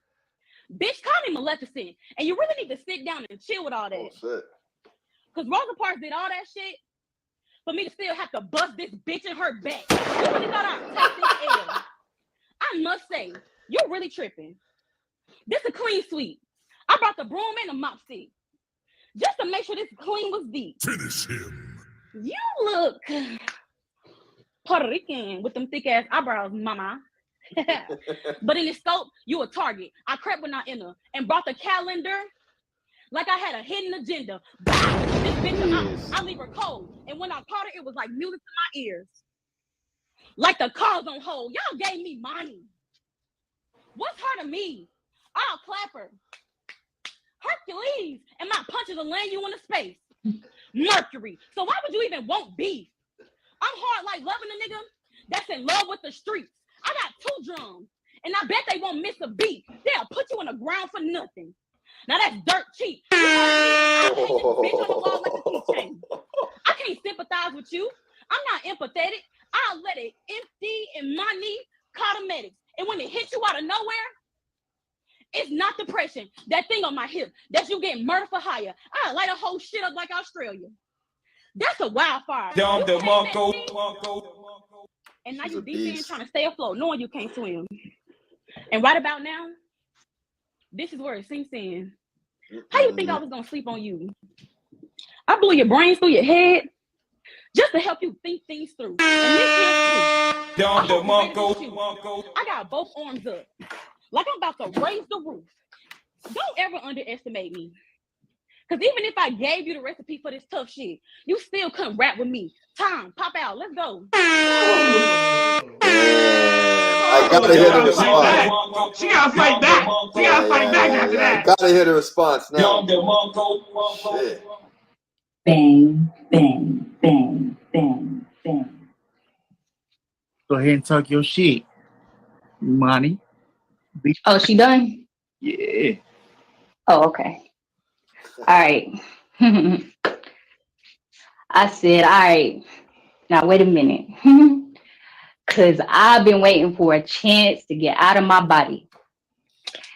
Bitch, call me Maleficent. And you really need to sit down and chill with all that. Because Rosa Parks did all that shit for me to still have to bust this bitch in her back. You really thought I'd take this L. I must say, you're really tripping. This a clean sweep. I brought the broom and the mop stick. just to make sure this clean was deep. Finish him. You look Puerto Rican with them thick ass eyebrows, mama. But in the scope, you a target. I crept when I enter and brought the calendar like I had a hidden agenda. Bow, this bitch, I leave her cold. And when I caught her, it was like music to my ears. Like the cars on hold. Y'all gave me money. What's her to me? I'll clap her. Hercules. And my punches will land you into space. Mercury. So why would you even want beef? I'm hard like loving a nigga that's in love with the streets. I got 2 drums, and I bet they won't miss a beat. They'll put you on the ground for nothing. Now that's dirt cheap. I hang this bitch on the wall like a keychain. I can't sympathize with you. I'm not empathetic. I'll let it empty in my knee, cosmetics. And when it hits you out of nowhere, it's not depression. That thing on my hip, that's you getting murdered for hire. I'll light a whole shit up like Australia. That's a wildfire. And now you deep in trying to stay afloat, knowing you can't swim. And right about now, this is where it sinks in. How you think I was gonna sleep on you? I blew your brains through your head just to help you think things through. And this here's proof. I got both arms up, like I'm about to raise the roof. Don't ever underestimate me. Because even if I gave you the recipe for this tough shit, you still couldn't rap with me. Time, pop out, let's go. I gotta hear the response. She gotta fight back. She gotta fight back after that. Gotta hear the response now. Shit. Bang, bang, bang, bang, bang. Go ahead and talk your shit, money. Oh, she done? Yeah. Oh, okay. All right. I said, all right. Now, wait a minute. Because I've been waiting for a chance to get out of my body.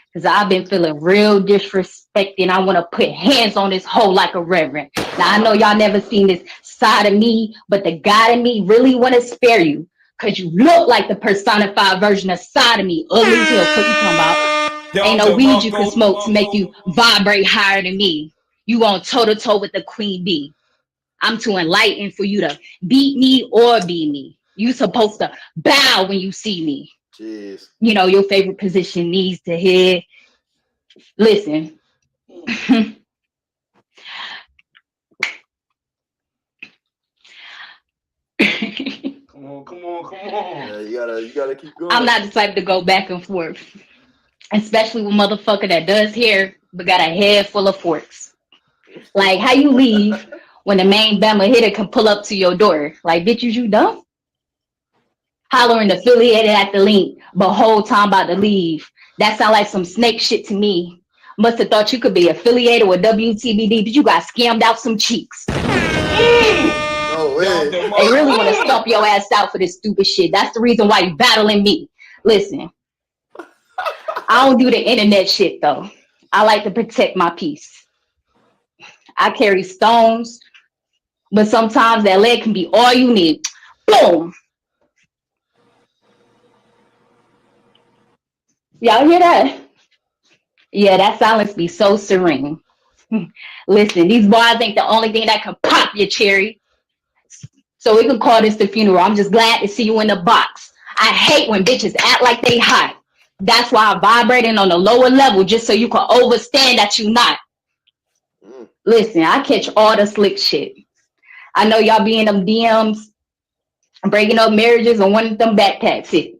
Because I've been feeling real disrespected. I want to put hands on this hoe like a reverend. Now, I know y'all never seen this side of me, but the God in me really want to spare you. Because you look like the personified version of side of me. Ugly as hell. What you talking about? Ain't no weed you can smoke to make you vibrate higher than me. You on toe-to-toe with the queen bee. I'm too enlightened for you to beat me or be me. You supposed to bow when you see me. Jeez. You know, your favorite position needs to hear. Listen. Come on. Yeah, you gotta keep going. I'm not the type to go back and forth. Especially with motherfucker that does hair, but got a head full of forks. Like, how you leave when the main Bama hitter can pull up to your door? Like, bitch, you dumb? Hollering affiliated at the link, but whole time about to leave. That sound like some snake shit to me. Must have thought you could be affiliated with WTBD, but you got scammed out some cheeks. No way. They really want to stomp your ass out for this stupid shit. That's the reason why you battling me. Listen, I don't do the internet shit, though. I like to protect my peace. I carry stones, but sometimes that leg can be all you need. Boom. Y'all hear that? Yeah, that silence be so serene. Listen, these boys ain't the only thing that can pop your cherry. So we can call this the funeral. I'm just glad to see you in the box. I hate when bitches act like they hot. That's why I'm vibrating on the lower level, just so you can overstand that you not. Listen, I catch all the slick shit. I know y'all be in them DMs, breaking up marriages and wanting them backpacks hit.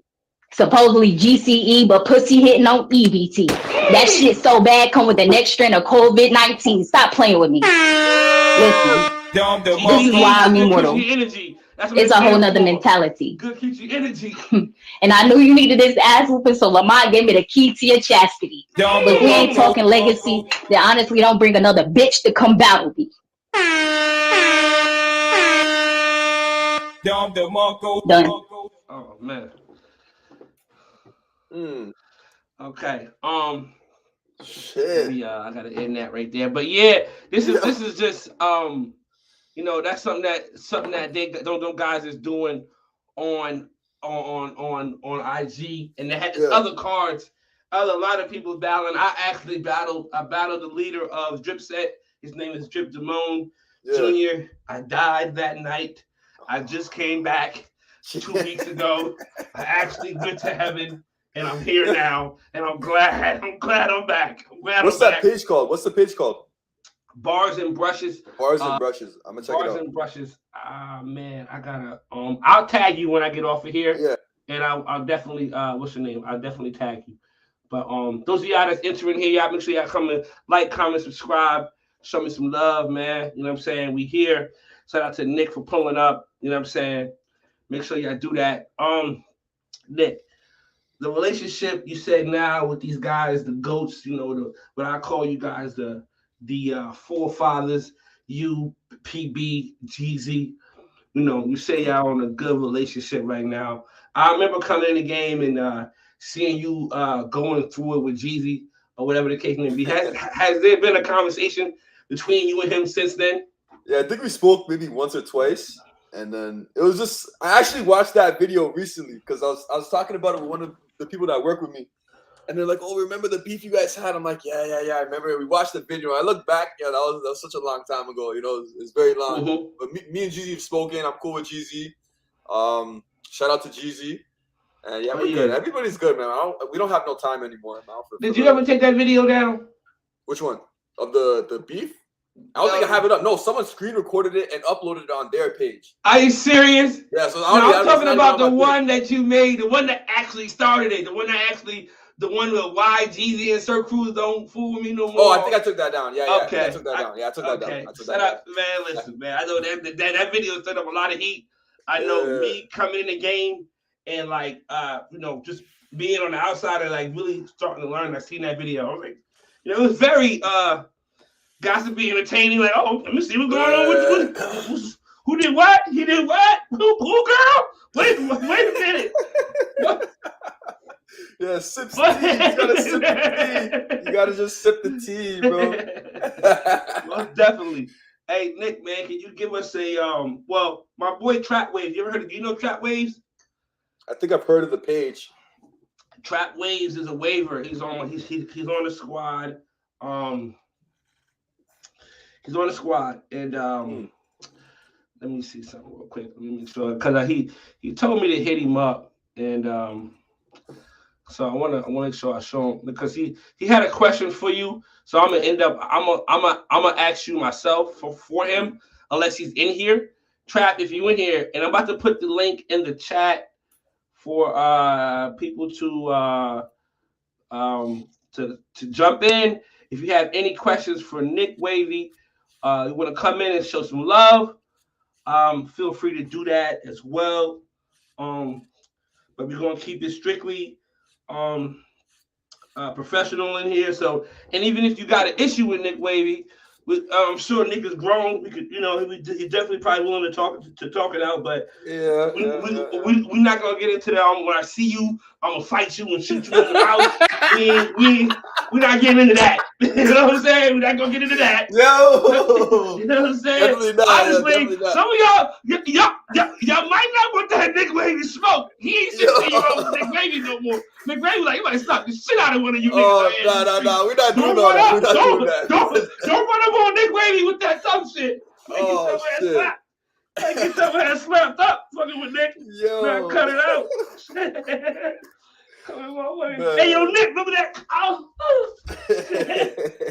Supposedly GCE, but pussy hitting on EBT. That shit so bad, come with the next strand of COVID-19. Stop playing with me. Listen, this is why I'm immortal. It's a whole nother mentality. Good keeps you energy. And I knew you needed this ass whooping, so Lamont gave me the key to your chastity. But we ain't talking legacy. They honestly don't bring another bitch to come battle me. Done. Oh man. Okay. Shit. Yeah, I gotta end that right there. But yeah, this is just you know, that's something that they them guys is doing on IG, and they had this other cards. A lot of people battling. I battled the leader of Drip Set His name is Drip Damone Yeah. Jr. I died that night. I just came back 2 weeks ago. I actually went to heaven, and I'm here now, and I'm glad. I'm glad I'm back. What's that page called? What's the page called? Bars and Brushes. Bars and Brushes. I'm gonna check it out. Bars and Brushes. Man, I gotta. I'll tag you when I get off of here. Yeah. And I'll definitely. What's your name? I'll definitely tag you. But those of y'all that's entering here, y'all make sure y'all come and like, comment, subscribe, show me some love, man. You know what I'm saying? We here. Shout out to Nick for pulling up. You know what I'm saying? Make sure y'all do that. Nick, the relationship you said now with these guys, the GOATs, you know, what I call you guys, the forefathers, you, PB, Geezy, you know, you say y'all on a good relationship right now. I remember coming in the game and seeing you going through it with Geezy or whatever the case may be. Has there been a conversation between you and him since then? Yeah, I think we spoke maybe once or twice. And then it was just, I actually watched that video recently because I was talking about it with one of the people that work with me. And they're like, oh, remember the beef you guys had? I'm like, yeah, I remember. We watched the video. I look back, yeah, that was such a long time ago. You know, it's very long. Mm-hmm. But me and Geezy have spoken. I'm cool with Geezy. Shout out to Geezy. And yeah, we're good. Everybody's good, man. We don't have no time anymore. Did you ever take that video down? Which one? Of the beef? I don't think I have it up. No, someone screen recorded it and uploaded it on their page. Are you serious? Yeah, so I'm talking about the one that you made, the one that actually started it, the one with why Geezy and Sir Cruz don't fool with me no more. Oh, I think I took that down. Yeah, okay. I took that down. Yeah, I took that down. Shut up, man. Listen, man. I know that video set up a lot of heat. I know me coming in the game and like you know, just being on the outside and like really starting to learn. I seen that video. I was like, you know, it was very gossipy, entertaining. Like, oh, let me see what's going on with who did what? He did what? Who girl? Wait a minute. What? Yeah, sip the tea. You gotta sip the tea. You gotta just sip the tea, bro. Most definitely. Hey, Nick, man, can you give us a well, my boy Trap Waves. You ever heard of? Do you know Trap Waves? I think I've heard of the page. Trap Waves is a waiver. He's on the squad. He's on the squad, and let me see something real quick. Let me make sure, because he told me to hit him up, and so I want to make sure I show him, because he had a question for you. So I'm gonna ask you myself for him, unless he's in here. Trap, if you in here, and I'm about to put the link in the chat for people to jump in. If you have any questions for Nick Wavy, you want to come in and show some love, feel free to do that as well. But we're going to keep it strictly professional in here. So, and even if you got an issue with Nick Wavy, I'm sure Nick is grown. We could, you know, he definitely probably willing to talk it out. But we're not gonna get into that. When I see you, I'm gonna fight you and shoot you in the mouth. We're not getting into that. You know what I'm saying? We're not gonna get into that. Yo, you know what I'm saying? Definitely not. Honestly, some of y'all might not want that Nick Wavy smoke. He ain't 16-year-old Nick Wavy no more. Nick Wavy like, you might stop the shit out of one of you niggas. No, we're not doing that. Don't run up on Nick Wavy with that tough shit. Oh, shit. Get some of that slapped up, fucking with Nick. Yo. Man, cut it out. Hey, yo, Nick, remember that?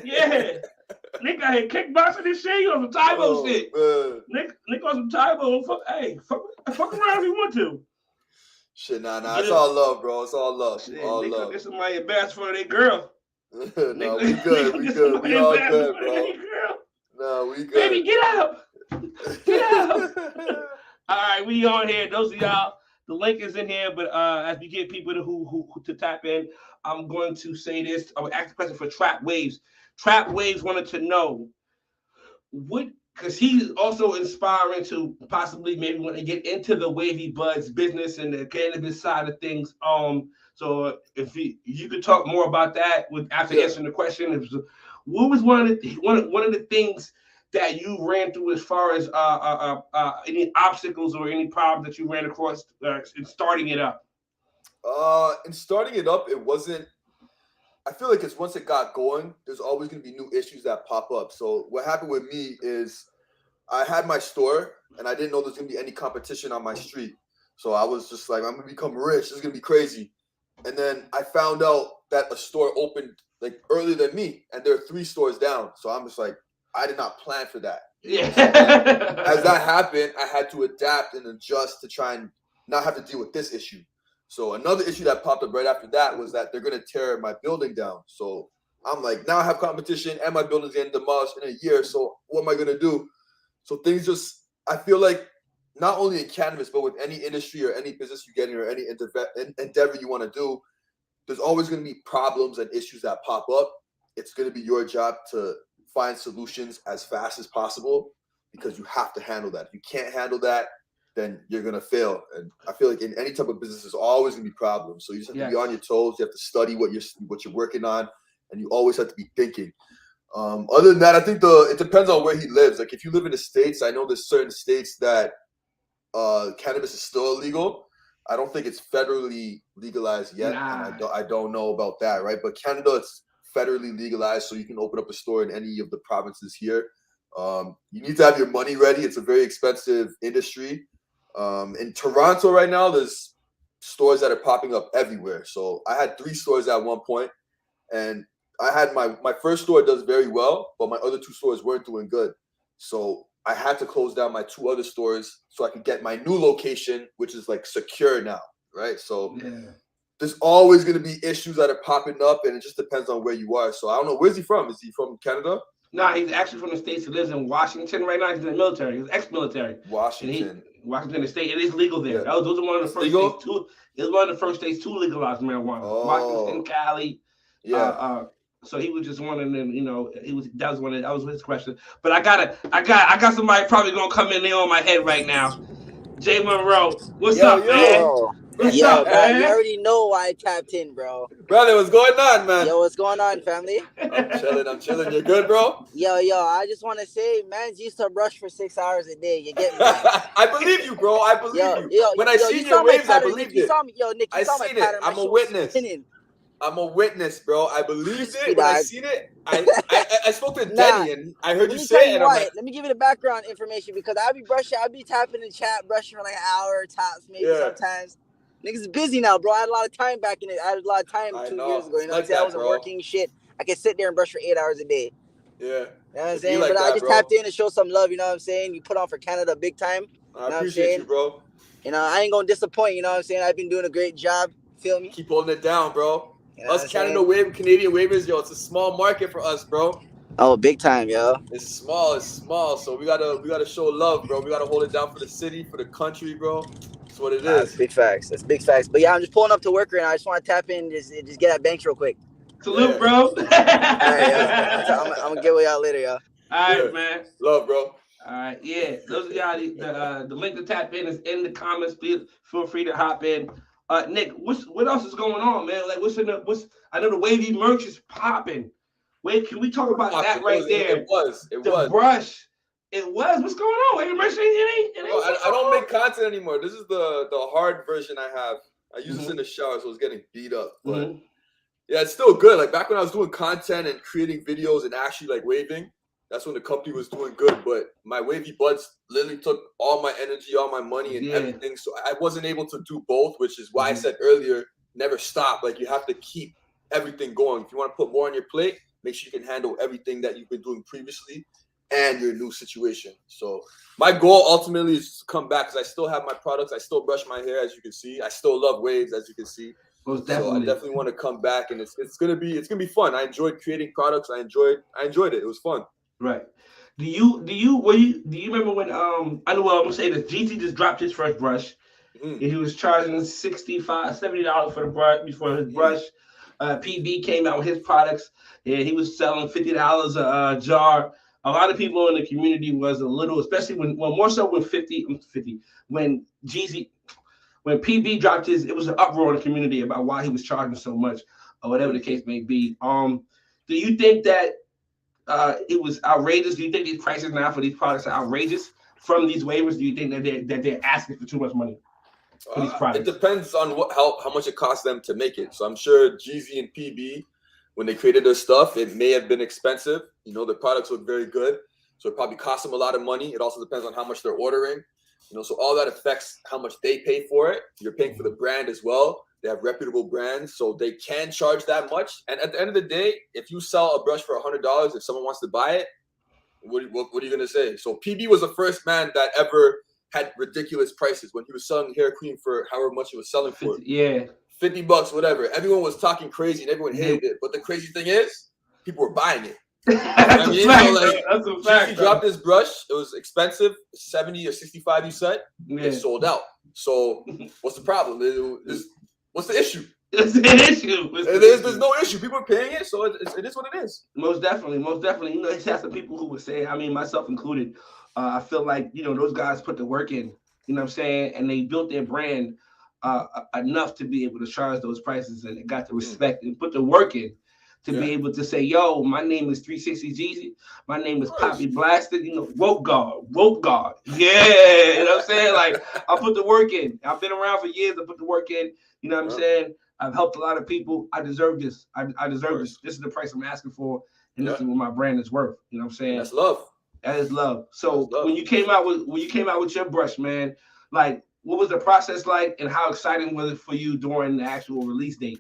Yeah. Nick out here kickboxing this shit. You on some Tybo shit. Man. Nick on some Tybo. Fuck around if you want to. Shit, nah. It's all love, bro. It's all love. Shit, all Nick love. Get somebody embarrassed for their girl. No, we good. We all good, bro. No, we good. Baby, get out. Get out. All right, we on here. Those of y'all, the link is in here. But as we get people who to tap in, I'm going to say this. I will ask a question for Trap Waves. Trap Waves wanted to know because he's also inspiring to possibly maybe want to get into the Wavy Buds business and the cannabis side of things. So if you could talk more about that after answering the question, what was one of the things that you ran through as far as any obstacles or any problems that you ran across in starting it up? In starting it up, it wasn't. I feel like it's once it got going, there's always going to be new issues that pop up. So what happened with me is I had my store and I didn't know there's going to be any competition on my street. So I was just like, I'm going to become rich. This is going to be crazy. And then I found out that a store opened like earlier than me and there are 3 stores down. So I'm just like, I did not plan for that. Yeah. As that happened, I had to adapt and adjust to try and not have to deal with this issue. So another issue that popped up right after that was that they're going to tear my building down. So I'm like, now I have competition and my building's getting demolished in a year. So what am I going to do? So things just, I feel like not only in cannabis, but with any industry or any business you get in or any endeavor you want to do, there's always going to be problems and issues that pop up. It's going to be your job to find solutions as fast as possible because you have to handle that. If you can't handle that, then you're going to fail. And I feel like in any type of business, there's always going to be problems. So you just have to be on your toes. You have to study what you're working on, and you always have to be thinking. Other than that, I think it depends on where he lives. Like if you live in the States, I know there's certain states that cannabis is still illegal. I don't think it's federally legalized yet. Nah. And I don't know about that, right? But Canada, it's federally legalized, so you can open up a store in any of the provinces here. You need to have your money ready. It's a very expensive industry. In Toronto right now, there's stores that are popping up everywhere. So I had 3 stores at one point, and I had my first store does very well, but my other 2 stores weren't doing good. So I had to close down my 2 other stores so I could get my new location, which is like secure now, right? So there's always going to be issues that are popping up, and it just depends on where you are. So I don't know. Where's he from? Is he from Canada? No, he's actually from the States. He lives in Washington right now. He's in the military. He's ex-military. Washington. Washington State. It is legal there. Yeah. Those are one of the first states too. It was one of the first states to legalize marijuana. Washington, Cali. Yeah. So he was just one of them. That was his question. But I got somebody probably gonna come in there on my head right now. Jay Monroe, what's up, man? What's up, man? You already know why I tapped in, bro. Brother, what's going on, man? Yo, what's going on, family? I'm chilling. You're good, bro? Yo, I just want to say, man's used to brush for 6 hours a day. You get me? I believe you, bro. I believe you. When I see your waves, I believe it. You saw me, Nick. You saw my pattern. I'm a witness. I'm a witness, bro. I believed it when I seen it. I spoke to Denny and I heard you say it. Let me give you the background information because I'll be tapping in the chat, brushing for like an hour tops, maybe sometimes. Niggas is busy now, bro. I had a lot of time back in it. I had a lot of time 2 years ago. You know what I'm saying? I wasn't working shit. I could sit there and brush for 8 hours a day. Yeah. You know what I'm saying? But I just tapped in to show some love, you know what I'm saying? You put on for Canada big time. I appreciate you, bro. You know, I ain't gonna disappoint, you know what I'm saying? I've been doing a great job. Feel me? Keep holding it down, bro. You know us Canadian waivers, yo, it's a small market for us, bro. Oh, big time, yo. It's small, so we gotta show love, bro. We gotta hold it down for the city, for the country, bro. That's what it is. That's big facts. But yeah, I'm just pulling up to work right now. I just want to tap in, just get at banks real quick. Salute, bro. All right, yo. I'm gonna get with y'all later, yo. All right, man. Love, bro. All right, yeah. Those of y'all, the link to tap in is in the comments. Feel free to hop in. Nick, what else is going on, man? Like, I know the Wavy merch is popping. Wait, can we talk about that right there? It was. The brush. It was. What's going on? Wavy merch it ain't I don't make content anymore. This is the hard version I have. I use this in the shower, so it's getting beat up. But yeah, it's still good. Like back when I was doing content and creating videos and actually like waving, that's when the company was doing good. But my Wavy buds literally took all my energy, all my money, and everything. So I wasn't able to do both, which is why I said earlier, never stop. Like you have to keep everything going. If you want to put more on your plate, make sure you can handle everything that you've been doing previously and your new situation. So my goal ultimately is to come back because I still have my products. I still brush my hair, as you can see. I still love waves, as you can see. So I definitely want to come back, and it's gonna be fun. I enjoyed creating products. I enjoyed it. It was fun. Right. Do you remember when I'm gonna say this, Geezy just dropped his first brush. And he was charging $70 for the brush before his brush. PB came out with his products and he was selling $50 a jar. A lot of people in the community was a little, especially when when PB dropped his, it was an uproar in the community about why he was charging so much or whatever the case may be. Do you think that it was outrageous? Do you think these prices now for these products are outrageous from these waivers? Do you think that they're asking for too much money for these products? It depends on how much it costs them to make it. So I'm sure Geezy and PB when they created their stuff, it may have been expensive. You know, the products look very good, so it probably costs them a lot of money. It also depends on how much they're ordering. You know, so all that affects how much they pay for it. You're paying for the brand as well. They have reputable brands, so they can charge that much. And at the end of the day, if you sell a brush for $100, if someone wants to buy it, what are you gonna say? So PB was the first man that ever had ridiculous prices when he was selling hair cream for however much he was selling for. Yeah. $50, whatever. Everyone was talking crazy and everyone hated it. But the crazy thing is, people were buying it. That's a fact. That's a fact. He dropped this brush. It was expensive, 70 or 65. You said it sold out. So what's the problem? What's the issue? It's an issue. There's no issue. People are paying it, so it is what it is. Most definitely. You know, it's had some people who would say, I mean, myself included, I feel like, you know, those guys put the work in, you know what I'm saying? And they built their brand enough to be able to charge those prices, and they got the respect and put the work in to be able to say, yo, my name is 360 Geezy. My name is Poppy Blasted, you know, rope guard. Yeah, you know what I'm saying? Like, I put the work in. I've been around for years. I put the work in. You know what I'm saying? I've helped a lot of people. I deserve this. I deserve this. This is the price I'm asking for, and this is what my brand is worth. You know what I'm saying? That's love. That is love. So when you came out with your brush, man, like, what was the process like, and how exciting was it for you during the actual release date?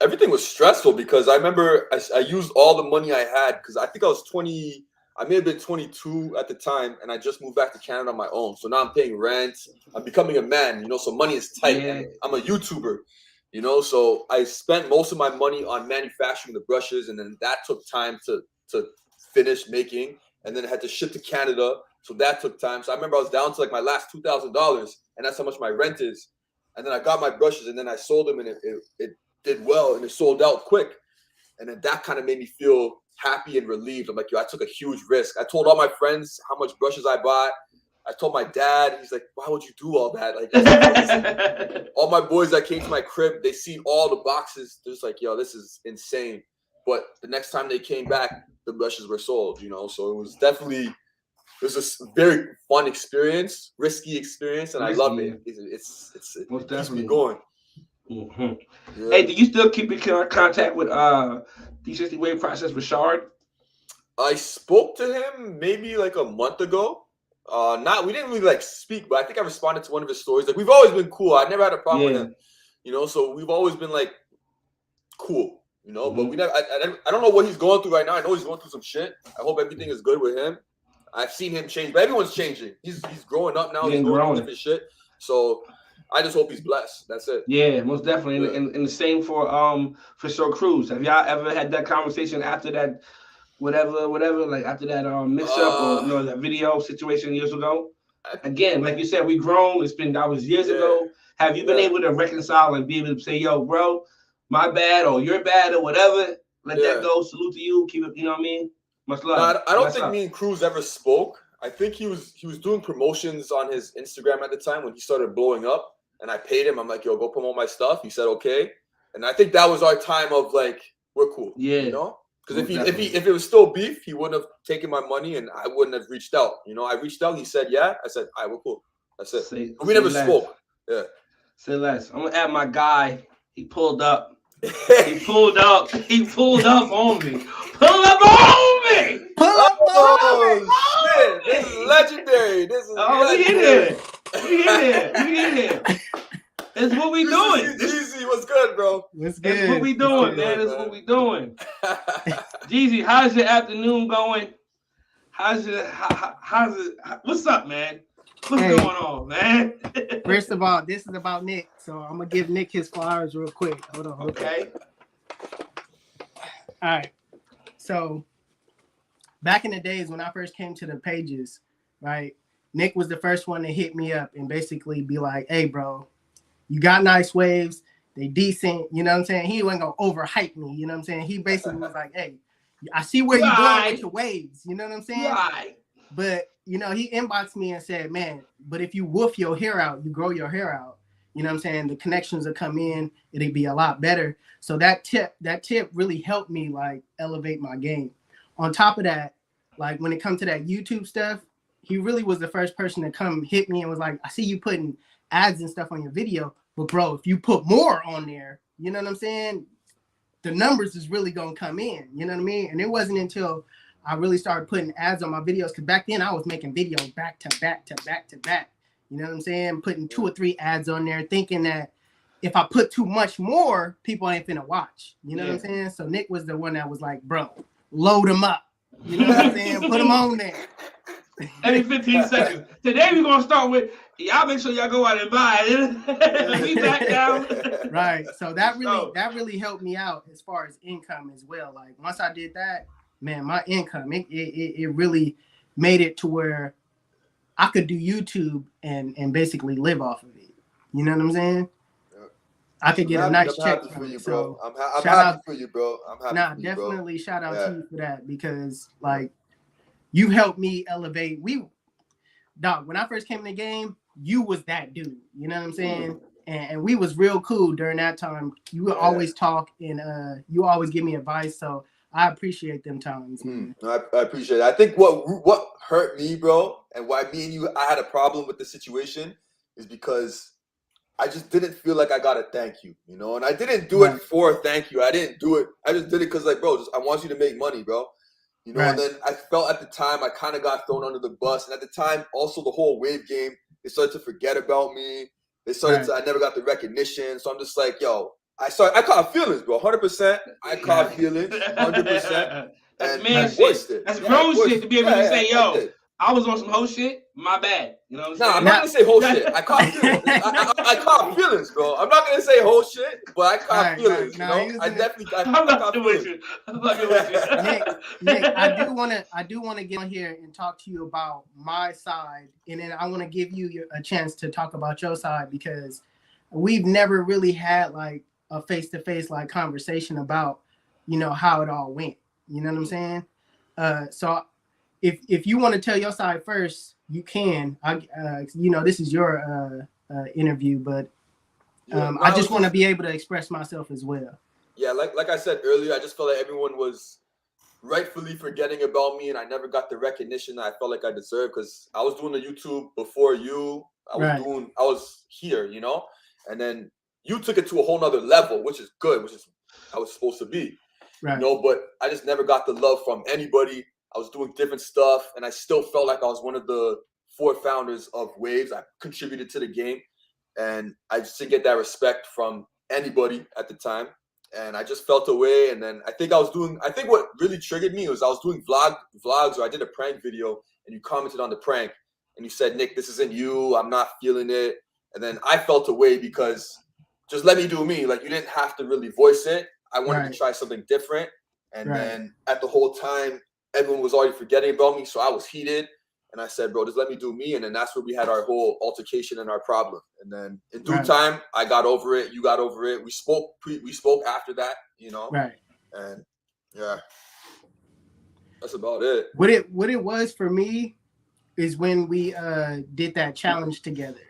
Everything was stressful because I remember I used all the money I had because I think I was 20. I may have been 22 at the time, and I just moved back to Canada on my own. So now I'm paying rent. I'm becoming a man, you know, so money is tight. Yeah. I'm a YouTuber, you know, so I spent most of my money on manufacturing the brushes, and then that took time to finish making, and then I had to ship to Canada. So that took time. So I remember I was down to like my last $2,000, and that's how much my rent is. And then I got my brushes, and then I sold them, and it did well, and it sold out quick. And then that kind of made me feel happy and relieved. I'm like, yo, I took a huge risk. I told all my friends how much brushes I bought. I told my dad. He's like, why would you do all that? Like, that's crazy. All my boys that came to my crib, they seen all the boxes. They're just like, yo, this is insane. But the next time they came back, the brushes were sold, you know? So it was definitely, it was a very fun experience, risky experience, and I love it. It keeps me going. Mm-hmm. Yeah. Hey, do you still keep in contact with 360 Wave Process with Shard? I spoke to him maybe like a month ago. We didn't really like speak, but I think I responded to one of his stories. Like, we've always been cool. I never had a problem with him, you know. So we've always been like cool, you know. But we never. I don't know what he's going through right now. I know he's going through some shit. I hope everything is good with him. I've seen him change, but everyone's changing. He's growing up now. He's going through different shit. So I just hope he's blessed. That's it. Yeah, most definitely. Yeah. And the same for Show Cruz. Have y'all ever had that conversation after that, whatever, like after that mix-up or, you know, that video situation years ago? Again, like you said, we grown. That was years ago. Have you been able to reconcile and be able to say, yo, bro, my bad, or you're bad, or whatever? Let that go. Salute to you. Keep it. You know what I mean? Much love. No, I don't think me and Cruz ever spoke. I think he was doing promotions on his Instagram at the time when he started blowing up. And I paid him. I'm like, yo, go promote my stuff. He said, okay. And I think that was our time of like, we're cool. Yeah. You know? Because if it was still beef, he wouldn't have taken my money and I wouldn't have reached out. You know, I reached out. He said, yeah. I said, all right, we're cool. That's it. We never spoke. Yeah. Say less. I'm gonna add my guy. He pulled up. He pulled up. He pulled up on me. Pull up on me. Pull up on me. Shit. This is legendary. Legendary. We in here. It's what we doing. Geezy, what's good, bro? It's what we doing, man. It's what we doing. Geezy, how's your afternoon going? How's it? What's up, man? What's going on, man? First of all, this is about Nick, so I'm gonna give Nick his flowers real quick. Hold on. Okay. All right. So back in the days when I first came to the pages, right? Nick was the first one to hit me up and basically be like, hey, bro, you got nice waves. They decent. You know what I'm saying? He wasn't going to overhype me. You know what I'm saying? He basically was like, hey, I see where you're going with your waves. You know what I'm saying? Right. But, you know, he inboxed me and said, man, but if you woof your hair out, you grow your hair out. You know what I'm saying? The connections will come in. It'll be a lot better. So that tip really helped me, like, elevate my game. On top of that, like, when it comes to that YouTube stuff, he really was the first person to come hit me and was like, I see you putting ads and stuff on your video, but bro, if you put more on there, you know what I'm saying? the numbers is really gonna come in. You know what I mean? And it wasn't until I really started putting ads on my videos, because back then I was making videos back to back to back to back. You know what I'm saying? Putting 2 or 3 ads on there, thinking that if I put too much more, people ain't finna watch. You know what I'm saying? So Nick was the one that was like, bro, load them up. You know what I'm saying? Put them on there. Every 15 seconds. Today we're gonna start with y'all. Make sure y'all go out and buy it. We back down. Right. So that really helped me out as far as income as well. Like once I did that, man, my income it really made it to where I could do YouTube and basically live off of it. You know what I'm saying? I could get a nice check from it. So I'm happy for you, bro. I'm happy. Nah, definitely shout out to you for that, because like you helped me elevate. Dog, when I first came in the game, you was that dude. You know what I'm saying? And we was real cool during that time. You would always talk and you always give me advice. So I appreciate them times. I appreciate it. I think what hurt me, bro, and why me and you, I had a problem with the situation is because I just didn't feel like I got a thank you, you know? And I didn't do it for a thank you. I didn't do it. I just did it because, like, bro, I want you to make money, bro. You know, and then I felt at the time I kind of got thrown under the bus. And at the time, also the whole Wave game, they started to forget about me. They started to, I never got the recognition. So I'm just like, yo, I caught feelings, bro. 100%. I caught feelings, 100%. That's man shit. That's grown shit to be able to say, yo, I was on some whole shit. My bad. You know what I'm saying? Nah, I'm not gonna say whole shit. I caught feelings. I caught feelings, bro. I'm not gonna say whole shit, but I caught feelings. You know, I definitely. I'm not doing with you. Nick, I do wanna get on here and talk to you about my side, and then I want to give you a chance to talk about your side, because we've never really had like a face-to-face like conversation about, you know, how it all went. You know what I'm saying? So if you want to tell your side first, you can. You know, this is your interview, but I just want to be able to express myself as well. Yeah, like I said earlier, I just felt like everyone was rightfully forgetting about me, and I never got the recognition that I felt like I deserved, because I was doing the YouTube before you. I was here, you know, and then you took it to a whole nother level, which is good, which is how it's supposed to be. Right. You know, but I just never got the love from anybody. I was doing different stuff, and I still felt like I was one of the 4 founders of Waves. I contributed to the game, and I just didn't get that respect from anybody at the time. And I just felt away. And then I think what really triggered me was I was doing vlogs, or I did a prank video, and you commented on the prank, and you said, Nick, this isn't you. I'm not feeling it. And then I felt away because just let me do me. Like, you didn't have to really voice it. I wanted to try something different. And then at the whole time, everyone was already forgetting about me, so I was heated, and I said, bro, just let me do me. And then that's where we had our whole altercation and our problem. And then in due time, I got over it, you got over it. We spoke after that, you know. Right. And yeah, that's about it. What it was for me is when we did that challenge together.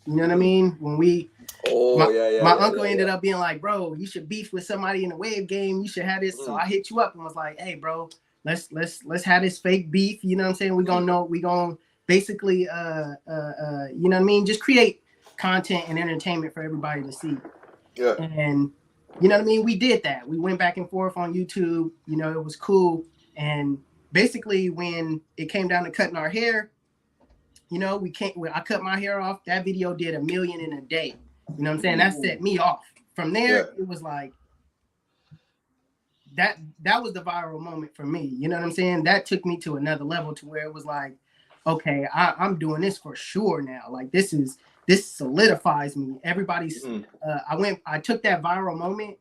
You know what I mean? When we my uncle ended up being like, bro, you should beef with somebody in the Wave game. You should have this. So I hit you up and was like, hey, bro, let's have this fake beef. You know what I'm saying? We gonna basically you know what I mean? Just create content and entertainment for everybody to see. Yeah. And you know what I mean? We did that. We went back and forth on YouTube. You know, it was cool. And basically when it came down to cutting our hair, you know, I cut my hair off. That video did 1 million in a day. You know what I'm saying? That set me off. From there, it was like that was the viral moment for me. You know what I'm saying? That took me to another level, to where it was like, okay, I'm doing this for sure now. Like this solidifies me. Everybody's I took that viral moment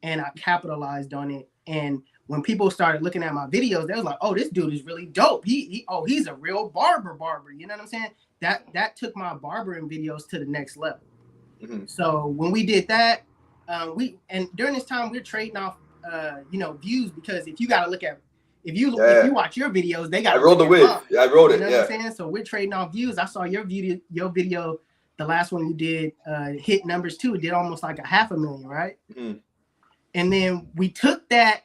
and I capitalized on it. And when people started looking at my videos, they was like, oh, this dude is really dope. He's a real barber. You know what I'm saying? That took my barbering videos to the next level. Mm-hmm. So when we did that, during this time we're trading off you know, views, because if you got to look at if you watch your videos, they got. I rolled the wave. Yeah, I wrote it. You know what I'm saying? So we're trading off views. I saw your video, the last one you did, hit numbers too. It did almost like 500,000, right? Mm-hmm. And then we took that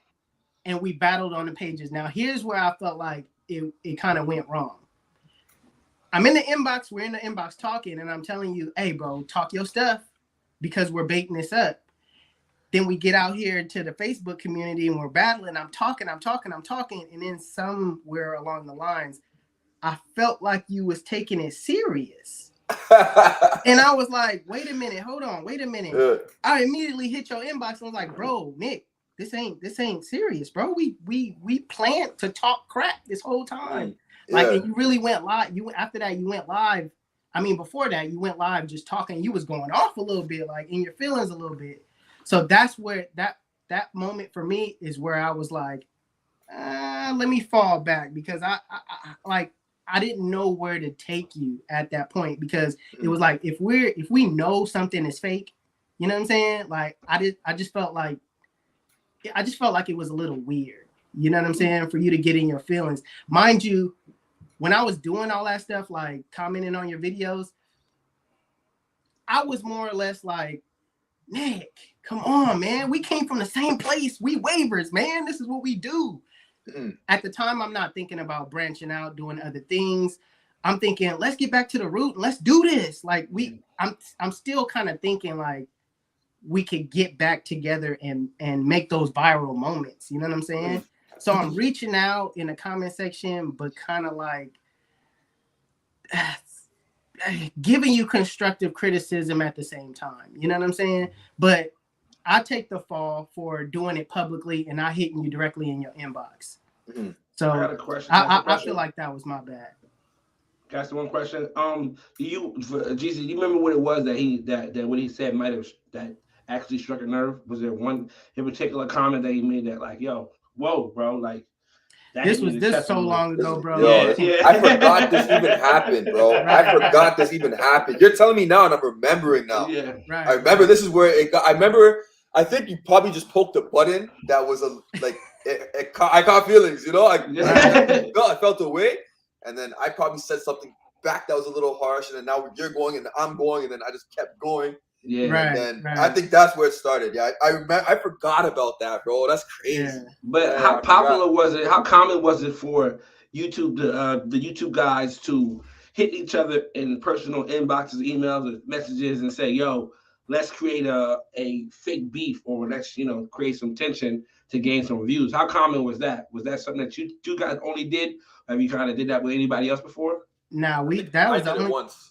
and we battled on the pages. Now here's where I felt like it kind of went wrong. I'm in the inbox. We're in the inbox talking, and I'm telling you, hey, bro, talk your stuff, because we're baiting this up. then we get out here to the Facebook community and we're battling. I'm talking. And then somewhere along the lines, I felt like you was taking it serious. And I was like, wait a minute, hold on, wait a minute. Yeah. I immediately hit your inbox and was like, bro, Nick, this ain't serious, bro. We planned to talk crap this whole time. Yeah. Like, and you really went live. After that, you went live. I mean, before that, you went live just talking. You was going off a little bit, like in your feelings a little bit. So that's where that moment for me is where I was like, let me fall back, because I didn't know where to take you at that point, because it was like, if we know something is fake, you know what I'm saying? Like I just felt like it was a little weird. You know what I'm saying? For you to get in your feelings. Mind you, when I was doing all that stuff, like commenting on your videos, I was more or less like, Nick, come on, man. We came from the same place. We wavers, man. This is what we do. At the time, I'm not thinking about branching out, doing other things. I'm thinking, let's get back to the root and let's do this. Like I'm still kind of thinking like we could get back together and make those viral moments. You know what I'm saying? So I'm reaching out in the comment section, but kind of like giving you constructive criticism at the same time. You know what I'm saying? But I take the fall for doing it publicly and not hitting you directly in your inbox. So I got a question. I feel like that was my bad. That's the one question. Geezy, you remember what it was that what he said might have that actually struck a nerve? Was there one in particular comment that he made that like, yo, whoa, bro, like this so long ago, bro. Yeah. I forgot this even happened, bro. Right. I forgot this even happened. You're telling me now, and I'm remembering now. Yeah, right. I remember this is where it got. I think you probably just poked a button that was I caught feelings, you know. I felt a way, and then I probably said something back that was a little harsh, and then now you're going and I'm going, and then I just kept going. Yeah, right. And then I think that's where it started. Yeah, I remember. I forgot about that, bro. That's crazy. Yeah. But how popular was it? How common was it for YouTube, the YouTube guys, to hit each other in personal inboxes, emails, or messages, and say, "Yo, let's create a fake beef, or let's create some tension to gain some views"? How common was that? Was that something that you guys only did? Have you kind of did that with anybody else before? That was the only once.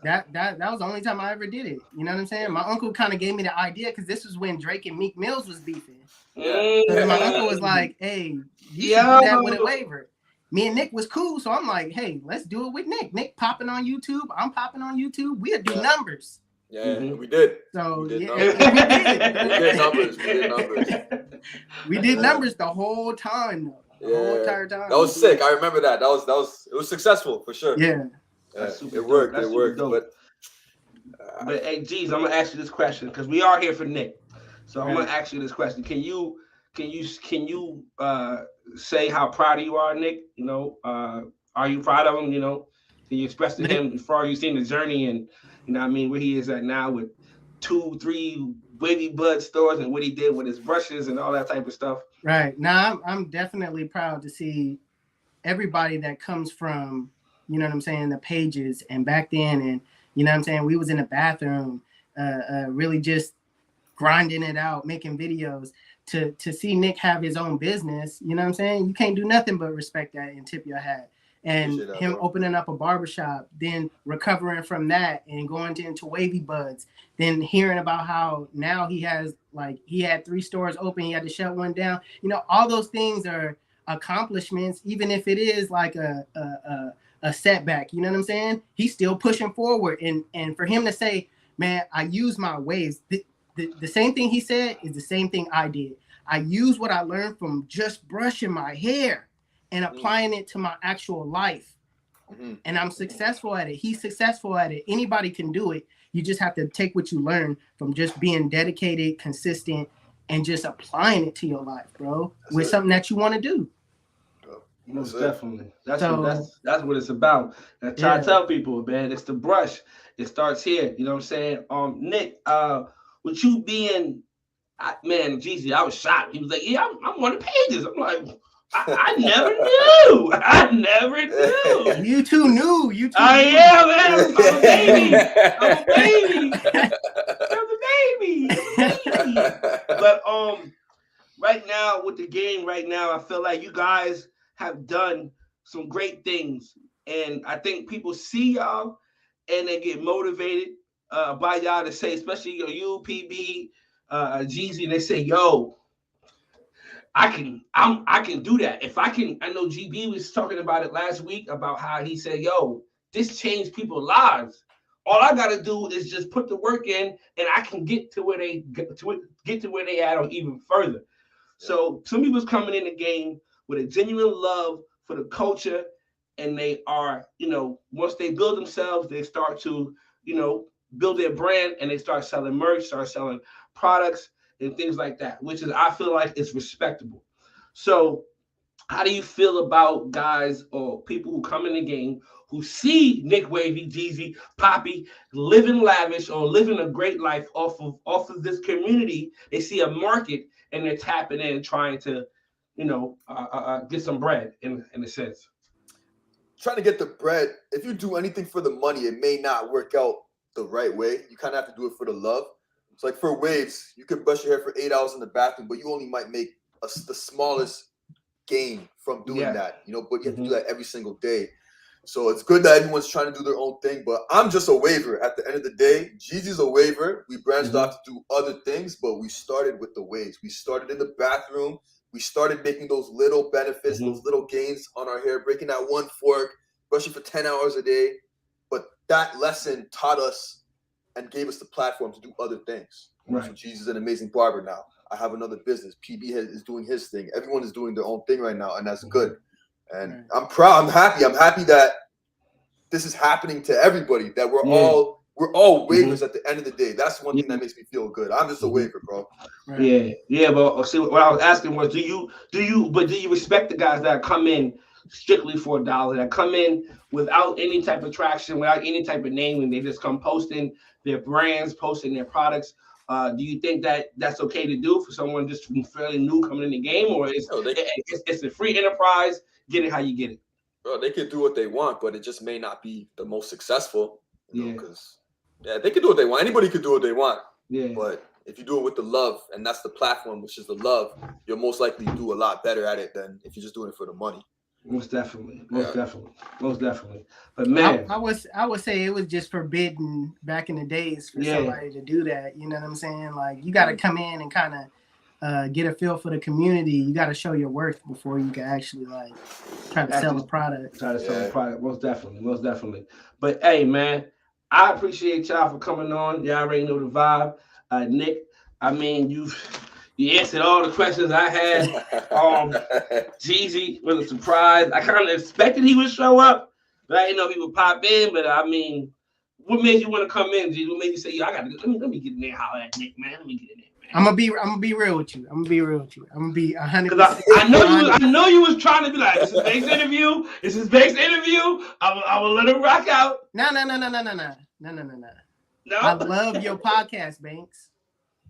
That was the only time I ever did it. You know what I'm saying? My uncle kind of gave me the idea, because this was when Drake and Meek Mills was beefing. Yeah. So my uncle was like, "Hey, you should do that with a waiver." Me and Nick was cool, so I'm like, "Hey, let's do it with Nick." Nick popping on YouTube, I'm popping on YouTube. We'll do numbers. Yeah, we did. So we did numbers. We did numbers the whole time, though. The whole entire time. That was sick. I remember that. It was successful for sure. Yeah. It worked. But hey, geez, I'm gonna ask you this question, because we are here for Nick. So I'm gonna ask you this question. Can you say how proud you are, Nick? Are you proud of him? Can you express to him as far as you've seen the journey and where he is at now with 2-3 Wavy Bud stores and what he did with his brushes and all that type of stuff? Right. Now I'm definitely proud to see everybody that comes from, you know what I'm saying, the pages and back then, and you know what I'm saying, we was in the bathroom, really just grinding it out, making videos. To see Nick have his own business, you know what I'm saying, you can't do nothing but respect that and tip your hat. And him opening up a barbershop, then recovering from that and going into Wavy Buds, then hearing about how now he had 3 stores open, he had to shut one down. All those things are accomplishments, even if it is like a setback. You know what I'm saying? He's still pushing forward, and for him to say, "Man, I use my waves." The same thing he said is the same thing I did. I use what I learned from just brushing my hair and applying it to my actual life. And I'm successful at it. He's successful at it. Anybody can do it. You just have to take what you learn from just being dedicated, consistent, and just applying it to your life, bro, with something that you want to do. Most definitely. That's what it's about. And I try to tell people, man, it's the brush. It starts here. You know what I'm saying? Nick, with you being, Geezy, I was shocked. He was like, "Yeah, I'm on the pages." I'm like, I never knew. I never knew. You two knew. I am, man. I'm a baby. I'm a baby. But right now with the game, I feel like you guys have done some great things, and I think people see y'all and they get motivated by y'all to say, especially you, PB, Geezy, and they say, "Yo, I can do that. If I can." I know GB was talking about it last week about how he said, "Yo, this changed people's lives. All I gotta do is just put the work in, and I can get to where they get to where they at, or even further." So some people's coming in the game with a genuine love for the culture, and they are, once they build themselves, they start to, build their brand, and they start selling merch, start selling products and things like that, which is, I feel like, it's respectable. So how do you feel about guys or people who come in the game who see Nick Wavy, Geezy, Poppy living lavish or living a great life off of this community? They see a market and they're tapping in, trying to, get some bread in a sense. Trying to get the bread. If you do anything for the money, it may not work out the right way. You kind of have to do it for the love. So like for waves, you can brush your hair for 8 hours in the bathroom, but you only might make the smallest gain from doing that, but you have to do that every single day. So it's good that everyone's trying to do their own thing, but I'm just a waiver. At the end of the day, Geezy's a waiver. We branched off to do other things, but we started with the waves. We started in the bathroom. We started making those little benefits, those little gains on our hair, breaking that one fork, brushing for 10 hours a day. But that lesson taught us and gave us the platform to do other things. Right. So Geezy's an amazing barber now. I have another business. PB is doing his thing. Everyone is doing their own thing right now, and that's good. And I'm proud. I'm happy. I'm happy that this is happening to everybody. That we're all waivers at the end of the day. That's one thing that makes me feel good. I'm just a waiver, bro. Right. Yeah. But see, what I was asking was, do you respect the guys that come in strictly for $1, that come in without any type of traction, without any type of naming? They just come posting their brands, posting their products. Do you think that that's okay to do for someone just fairly new coming in the game, or it's a free enterprise? Get it how you get it. Bro, they can do what they want, but it just may not be the most successful. Because they can do what they want. Anybody could do what they want. Yeah. But if you do it with the love, and that's the platform, which is the love, you'll most likely do a lot better at it than if you're just doing it for the money. Most definitely. But man, I would say it was just forbidden back in the days for somebody to do that. You know what I'm saying? Like, you got to come in and kind of get a feel for the community. You got to show your worth before you can actually try to sell a product. Most definitely. But hey, man, I appreciate y'all for coming on. Y'all already know the vibe. Nick, I mean, you answered all the questions I had. Geezy was a surprise. I kind of expected he would show up, but I didn't know he would pop in. But I mean, what made you want to come in, Geezy? What made you say, "Yo, let me get in there, holler at Nick, man. Let me get in there." I'm gonna be real with you. I'm gonna be 100%. I know you was trying to be like, "This is Bank's interview. This is Bank's interview. I will let him rock out." No. I love your podcast, Banks.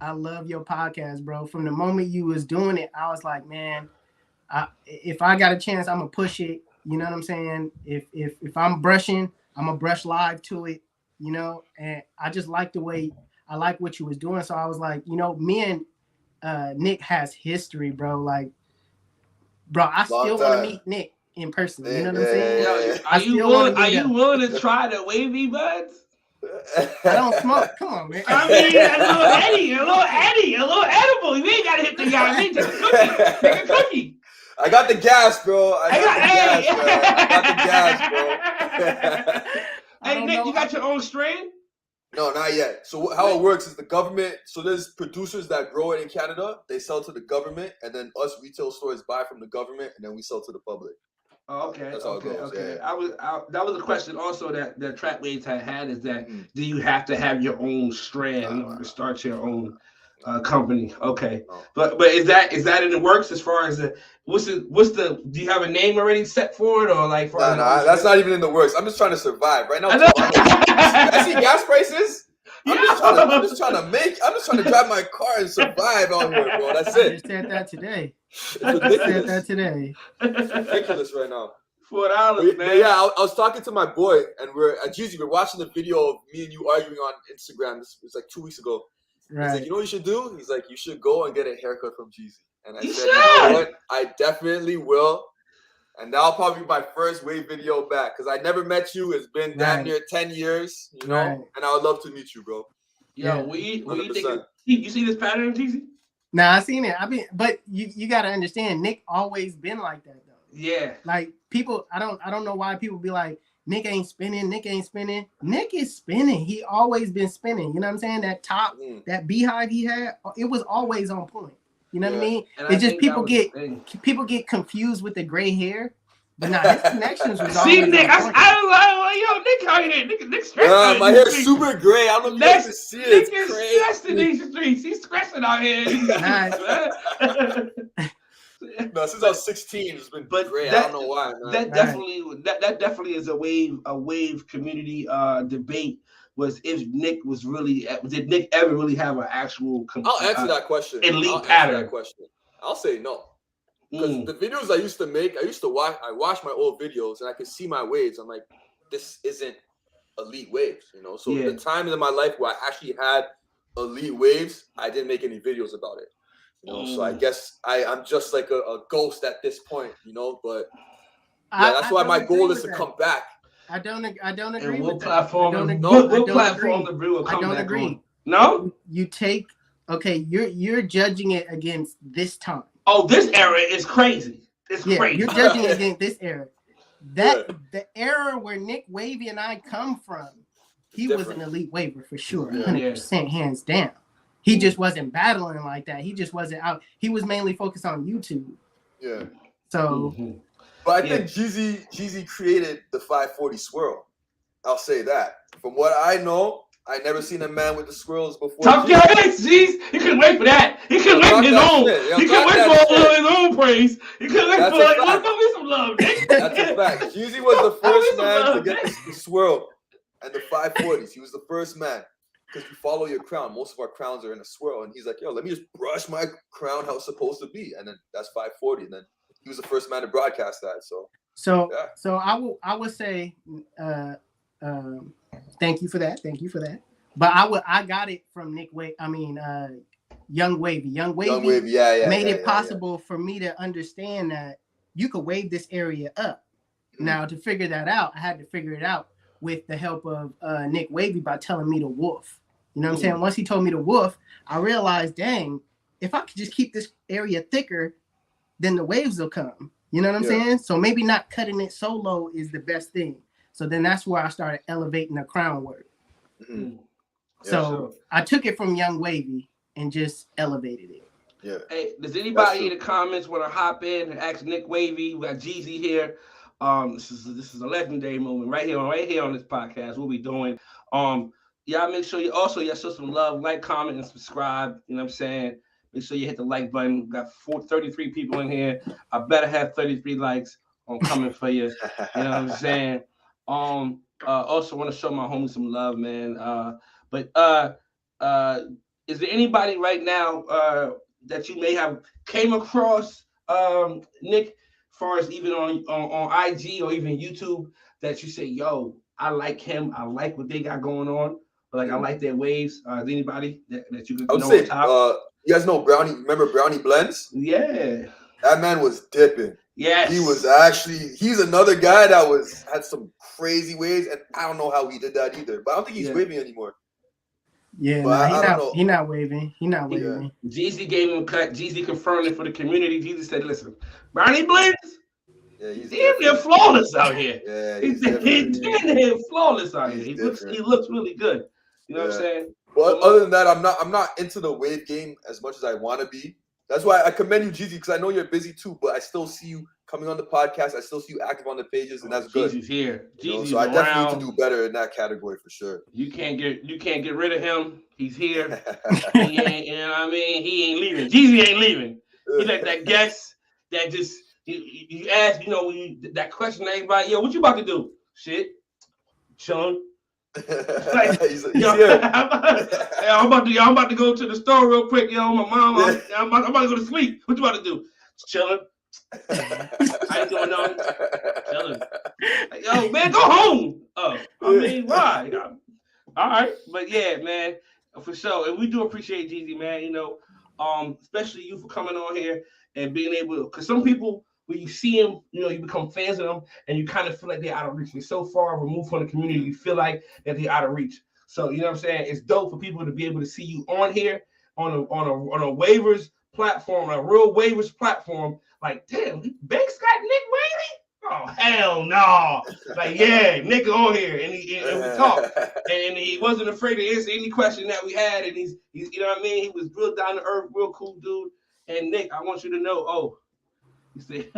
I love your podcast, bro. From the moment you was doing it, I was like, man, if I got a chance, I'm gonna push it. You know what I'm saying? If I'm brushing, I'm gonna brush live to it. And I just like the way. I like what you was doing, so I was like, me and Nick has history, bro. Like, bro, I still want to meet Nick in person. You know what I'm saying? Are you willing to try the wavy buds? I don't smoke. Come on, man. I mean, a little edible. You ain't gotta hit the guy. Take a cookie. I got the gas, bro. I got the gas, bro. Hey, Nick, you got your own strain? No, not yet. So how it works is the government. So there's producers that grow it in Canada. They sell to the government, and then us retail stores buy from the government, and then we sell to the public. Oh, okay. That's how it goes. Okay. Yeah. That was a question also that Trackways had is that do you have to have your own strand to start your own company? Okay. No. But is that in the works as far as do you have a name already set for it, or like for that's not even in the works. I'm just trying to survive right now. I see gas prices. I'm just trying to drive my car and survive out here, bro. That's it. I just said that today. It's ridiculous right now. $4, man. Yeah, I was talking to my boy, and we're at Geezy. We're watching the video of me and you arguing on Instagram. This was like 2 weeks ago. Right. He's like, you know what you should do? He's like, you should go and get a haircut from Geezy. And I said, should. you know what? I definitely will. And that'll probably be my first Wave video back because I never met you. It's been damn near 10 years, you know? And I would love to meet you, bro. Yo, what you think? You see this pattern, Geezy? Nah, I seen it. But you got to understand, Nick always been like that, though. Yeah. Like, people, I don't know why people be like, Nick ain't spinning. Nick is spinning. He always been spinning. You know what I'm saying? That top, that beehive he had, it was always on point. You know what I mean? And it's just people get confused with the gray hair. But nah, his connections was always Nick, I was like, yo, Nick out here. Nick stressing. My hair's super gray. I don't know if you can see it. Nick is stressing these streets. He's stressing out here. No, since I was 16, it's been gray. I don't know why. Man. That definitely is a wave community debate. Was if Nick was really, did Nick ever really have an actual? I'll answer that question. Elite pattern. That question. I'll say no. Because the videos I used to make, I watch my old videos and I could see my waves. I'm like, this isn't elite waves, you know. So the times in my life where I actually had elite waves, I didn't make any videos about it. You know, so I guess I'm just like a ghost at this point, you know. But that's why my goal is to come back. I don't agree. And what with platform? That. What platform the brew will come back on? No, you take You're judging it against this time. Oh, this era is crazy. It's crazy. You're judging it against this era. The era where Nick Wavy and I come from, he was an elite waver for sure, 100%, hands down. He just wasn't battling like that. He just wasn't out. He was mainly focused on YouTube. Yeah. So. But I think Geezy created the 540 swirl. I'll say that. From what I know, I never seen a man with the swirls before. Talk your head, Geez. He couldn't wait for that. He couldn't wait for his own. He couldn't wait for his own praise. He couldn't wait for like, give me some love. That's a fact. Geezy was the first man to get the swirl and the 540s. He was the first man. Because you follow your crown. Most of our crowns are in a swirl. And he's like, yo, let me just brush my crown how it's supposed to be. And then that's 540. And then he was the first man to broadcast that. So I would say thank you for that. Thank you for that. But I got it from Nick Wavy. I mean Young Wavy. Young Wavy made it possible for me to understand that you could wave this area up. Now to figure that out, I had to figure it out with the help of Nick Wavy by telling me to woof. You know what I'm saying? Once he told me to woof, I realized, dang, if I could just keep this area thicker, then the waves will come. You know what I'm saying? So maybe not cutting it so low is the best thing. So then that's where I started elevating the crown work. So I took it from Young Wavy and just elevated it. Yeah. Hey, does anybody in the comments want to hop in and ask Nick Wavy? We got Geezy here. This is a legendary moment right here on this podcast. What we doing? Y'all make sure you show some love, like, comment, and subscribe. You know what I'm saying? Make sure you hit the like button. We got 33 people in here. I better have 33 likes. I'm coming for you. You know what I'm saying? Also want to show my homie some love, man. But is there anybody right now that you may have came across, Nick, as far as even on IG or even YouTube, that you say, yo, I like him. I like what they got going on. Like, I like their waves. Is there anybody that you could know on top? You guys know Brownie. Remember Brownie Blends? Yeah. That man was dipping. Yes. He's another guy that had some crazy waves, and I don't know how he did that either. But I don't think he's waving anymore. Yeah, he's not waving. He's not waving. Geezy gave him a cut. Geezy confirmed it for the community. Geezy said, listen, Brownie Blends, they're flawless out here. Yeah, he's flawless out here. He looks really good. You know what I'm saying? But other than that, I'm not into the wave game as much as I want to be. That's why I commend you, Geezy, because I know you're busy too, but I still see you coming on the podcast. I still see you active on the pages, and that's good. Geezy's here. So I definitely need to do better in that category for sure. You can't get rid of him. He's here. He ain't, you know what I mean? He ain't leaving. Geezy ain't leaving. He's like that guest that just you ask, that question to everybody, yo, what you about to do? Shit. Chilling. Like, he's here. I'm about to go to the store real quick, yo. My mom, I'm about to go to sleep. What you about to do? Chilling. I ain't doing nothing. Chilling. Like, yo, man, go home. Oh, I mean, why? All right, but yeah, man. For sure. And we do appreciate Geezy, man. You know, especially you for coming on here and being able to, because some people, when you see them, you know, you become fans of them and you kind of feel like they're out of reach. They're so far removed from the community, you feel like that they're out of reach. So, you know what I'm saying? It's dope for people to be able to see you on here on a waivers platform, a real waivers platform. Like, damn, Banks got Nick Wavy? Oh, hell no. Like, yeah, Nick on here. And we talked. And he wasn't afraid to answer any question that we had. And he's you know what I mean? He was real down to earth, real cool dude. And Nick, I want you to know, you say,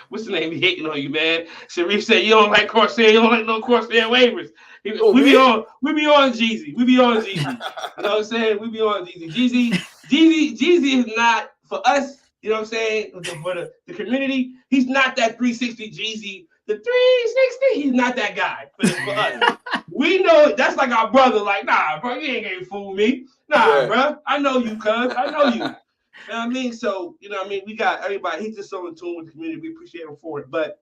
what's the name? He hating on you, man. Sharif said you don't like Corsair, you don't like no Corsair waivers. We be on Geezy. We be on Geezy. You know what I'm saying? We be on Geezy. Geezy is not for us, you know what I'm saying? For the community, he's not that 360 Geezy. The 360, he's not that guy for us. We know that's like our brother, like, nah, bro, you ain't gonna fool me. Nah, bro. I know you, cuz. I know you. You know what I mean? So, you know what I mean? We got everybody. He's just so in tune with the community. We appreciate him for it. But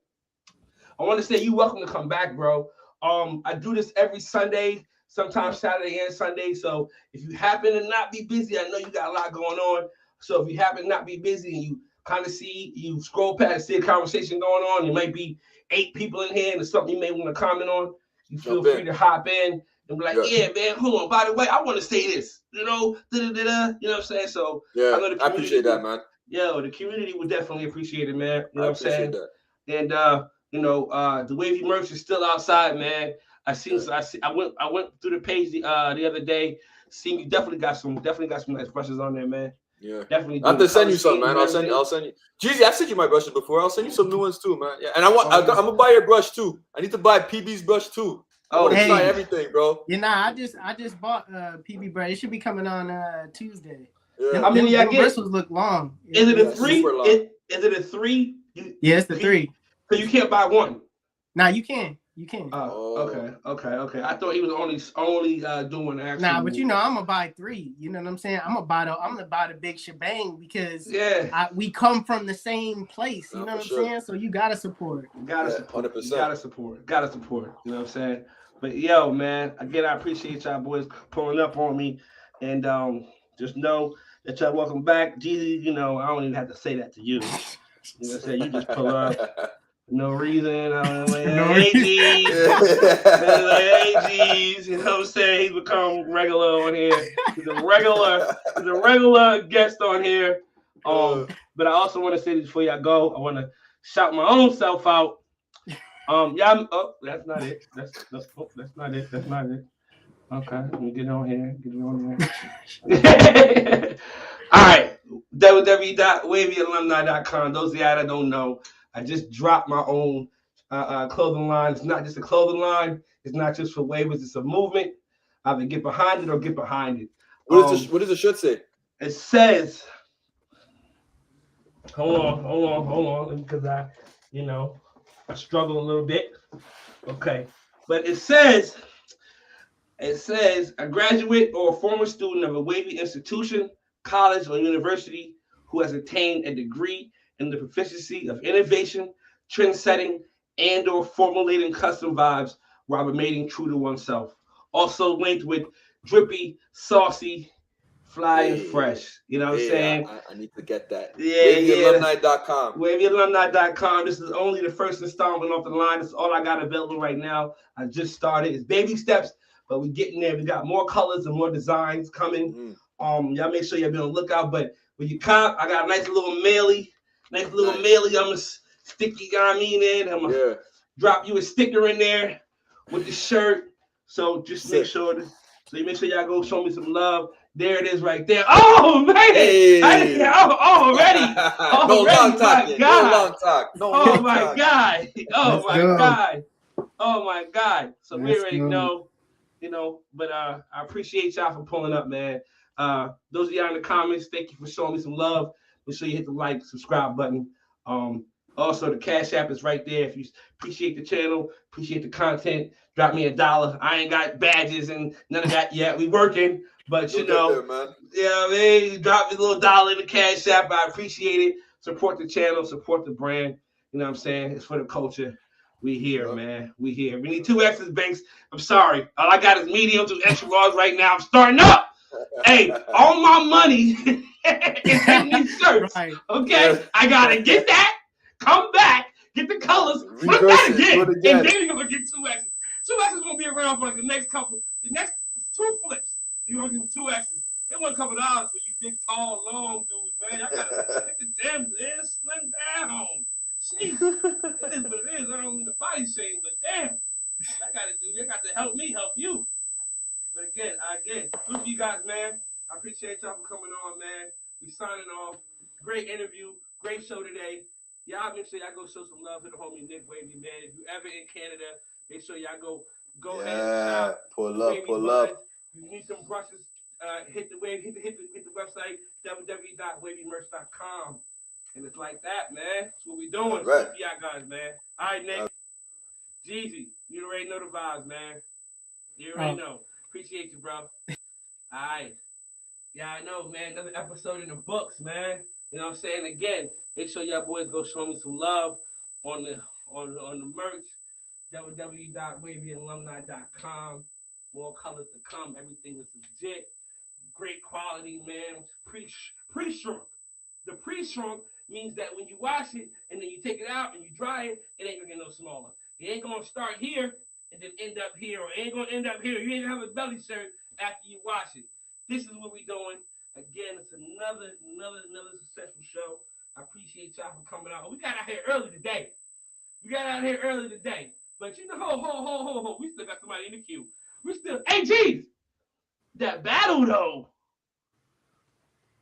I want to say you're welcome to come back, bro. I do this every Sunday, sometimes Saturday and Sunday. So if you happen to not be busy, I know you got a lot going on. So if you happen to not be busy and you kind of you scroll past, see a conversation going on, there might be 8 people in here and there's something you may want to comment on, you feel free to hop in and be like, yeah, man, hold on. By the way, I want to say this, you know, you know what I'm saying? So yeah, I appreciate that, man. Yeah, the community would definitely appreciate it, man. You know what I'm saying? That. And you know, the Wavy merch is still outside, man. I went through the page the other day. Seen you definitely got some nice brushes on there, man. Yeah, definitely. I have to send you some, man. I'll send you. Geezy, I sent you my brushes before. I'll send you some new ones too, man. Yeah, and I'm gonna buy your brush too. I need to buy PB's brush too. I want to try everything, bro. You know, I just bought PB brush. It should be coming on Tuesday. Yeah. I mean, the bristles look long. Is it a 3? Is it a 3? Yeah, it's the 3. So you can't buy one. Nah, you can. You can. Okay. I thought he was only doing actual. Nah, but you know, I'm gonna buy 3. You know what I'm saying? I'm gonna buy the big shebang because we come from the same place. You know what I'm saying? So you gotta support. Gotta support. 100%. Gotta support. You know what I'm saying? But yo, man, again, I appreciate y'all boys pulling up on me, and just know that y'all welcome back, Geezy. You know, I don't even have to say that to you. You know what I'm saying? You just pull up. No reason. I'm like, hey, G's. Hey, G's. You know what I'm saying? He's become regular on here. He's a regular guest on here. But I also want to say this before y'all go. I want to shout my own self out. Y'all. Oh, that's not it. That's not it. That's not it. Okay, let me get on here. All right. www.wavyalumni.com. Those of y'all that don't know, I just dropped my own clothing line. It's not just a clothing line. It's not just for waivers. It's a movement. Either get behind it or get behind it. What does the shirt say? It says, hold on, because I struggle a little bit. Okay, but it says a graduate or a former student of a Wavy institution, college, or university who has attained a degree in the proficiency of innovation, trend setting, and or formulating custom vibes while remaining true to oneself. Also linked with drippy, saucy, fly, and fresh. You know what I'm saying? I need to get that. WavyAlumni.com. WavyAlumni.com. This is only the first installment off the line. This is all I got available right now. I just started. It's baby steps, but we're getting there. We got more colors and more designs coming. Y'all make sure y'all be on the lookout. But when you cop, I got a nice little mailie. I'm gonna stick you, got me in. I'm gonna drop you a sticker in there with the shirt. So just make sure y'all go show me some love. There it is right there. Oh man! Hey. Already. No long talk. Oh my God. So we already know, but I appreciate y'all for pulling up, man. Those of y'all in the comments, thank you for showing me some love. Make sure you hit the like, subscribe button. Also, the Cash App is right there. If you appreciate the channel, appreciate the content, drop me $1. I ain't got badges and none of that yet. We working, but you know, drop me a little $1 in the Cash App. I appreciate it. Support the channel, support the brand. You know what I'm saying? It's for the culture. We here, man. We here. We need 2 X's, Banks. I'm sorry. All I got is medium to extra large right now. I'm starting up. Hey, all my money is in these shirts. Right. Okay? I got to get that, come back, get the colors, flip that again. And then you're going to get 2 X's. 2 X's going to be around for like the next 2 flips. You're going to give them 2 X's. They want a couple of dollars for you big, tall, long dudes, man. Y'all got to hit the gym, man. Slim down. Jeez, it is what it is. I don't mean the body shame, but damn, I got to help me help you. But again, salute you guys, man. I appreciate y'all for coming on, man. We signing off. Great interview, great show today. Y'all make sure y'all go show some love to the homie Nick Wavy, man. If you ever in Canada, make sure y'all go ahead and shop. Pull up. If you need some brushes, hit the website www.wavymerch.com. And it's like that, man. That's what we doing. Right. Yeah, guys, man. All right, Nick. Geezy, you already know the vibes, man. You already know. Appreciate you, bro. All right. Yeah, I know, man. Another episode in the books, man. You know what I'm saying? Again, make sure y'all boys go show me some love on the merch. www.wavyalumni.com. More colors to come. Everything is legit. Great quality, man. Pre-shrunk. The pre-shrunk means that when you wash it and then you take it out and you dry it, it ain't gonna get no smaller. It ain't gonna start here and then end up here, or it ain't gonna end up here. You ain't gonna have a belly shirt after you wash it. This is what we doing. Again, it's another successful show. I appreciate y'all for coming out. We got out here early today. But you know, ho. We still got somebody in the queue. Hey, geez. That battle though.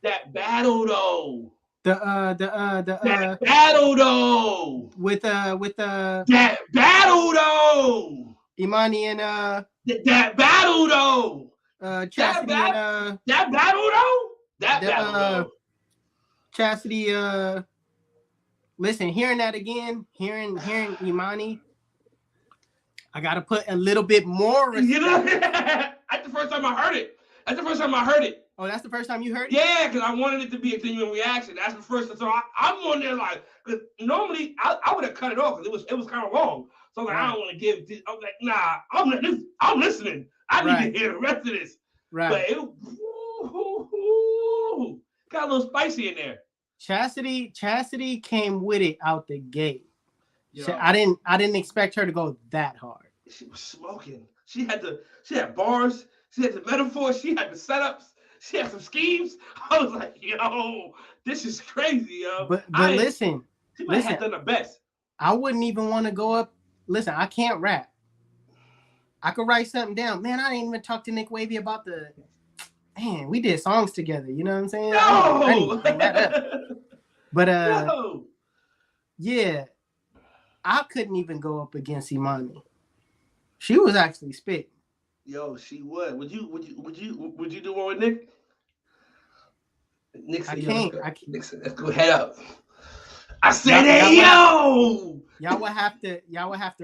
That battle though. That battle though. With that battle though. Imani and that battle though. Chastity that battle though. That battle though. Chastity listen, hearing that again, hearing Imani, I gotta put a little bit more respect. You know, that's the first time I heard it. Oh, that's the first time you heard it? Yeah, because I wanted it to be a genuine reaction. That's the first time. So I'm on there like, because normally I would have cut it off because it was kind of long. So like, I don't want to give this. I'm like, nah, I'm listening. I need to hear the rest of this. Right. But it got a little spicy in there. Chastity came with it out the gate. I didn't expect her to go that hard. She was smoking. She had bars. She had the metaphors. She had the setups. She had some schemes. I was like, yo, this is crazy, yo. But listen. She might have done the best. I wouldn't even want to go up. Listen, I can't rap. I could write something down. Man, I didn't even talk to Nick Wavy about we did songs together. You know what I'm saying? No! I didn't even bring that up. But no! Yeah, I couldn't even go up against Imani. She was actually spitting. Yo, she would. Would you do one with Nick? Nick said, I can't. Nick said, let's go head up. I said, hey, yo! Y'all would have to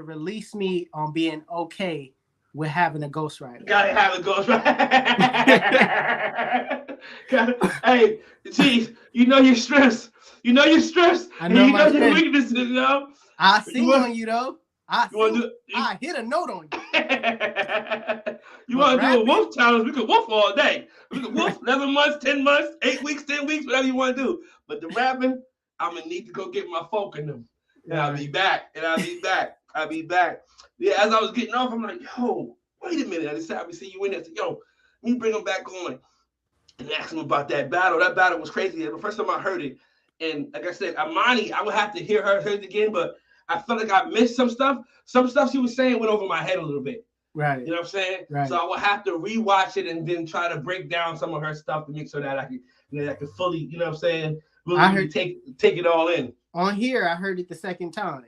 release me on being okay with having a ghostwriter. Gotta have a ghostwriter. Hey, geez, you know you're stressed. I know your weaknesses, you know. I sing on you though. I hit a note on you. You want to do a wolf challenge? We could wolf all day. We could wolf 11 months, 10 months, 8 weeks, 10 weeks, whatever you want to do. But the rapping, I'm going to need to go get my folk in them. And I'll be back. Yeah, as I was getting off, I'm like, yo, wait a minute. I decided to see you in there. I said, yo, let me bring them back on and ask them about that battle. That battle was crazy. The first time I heard it, and like I said, Imani, I would have to hear it again, but I felt like I missed some stuff. Some stuff she was saying went over my head a little bit. Right. You know what I'm saying? Right. So I will have to rewatch it and then try to break down some of her stuff to make sure that I can fully, you know what I'm saying, really take it all in. On here, I heard it the second time,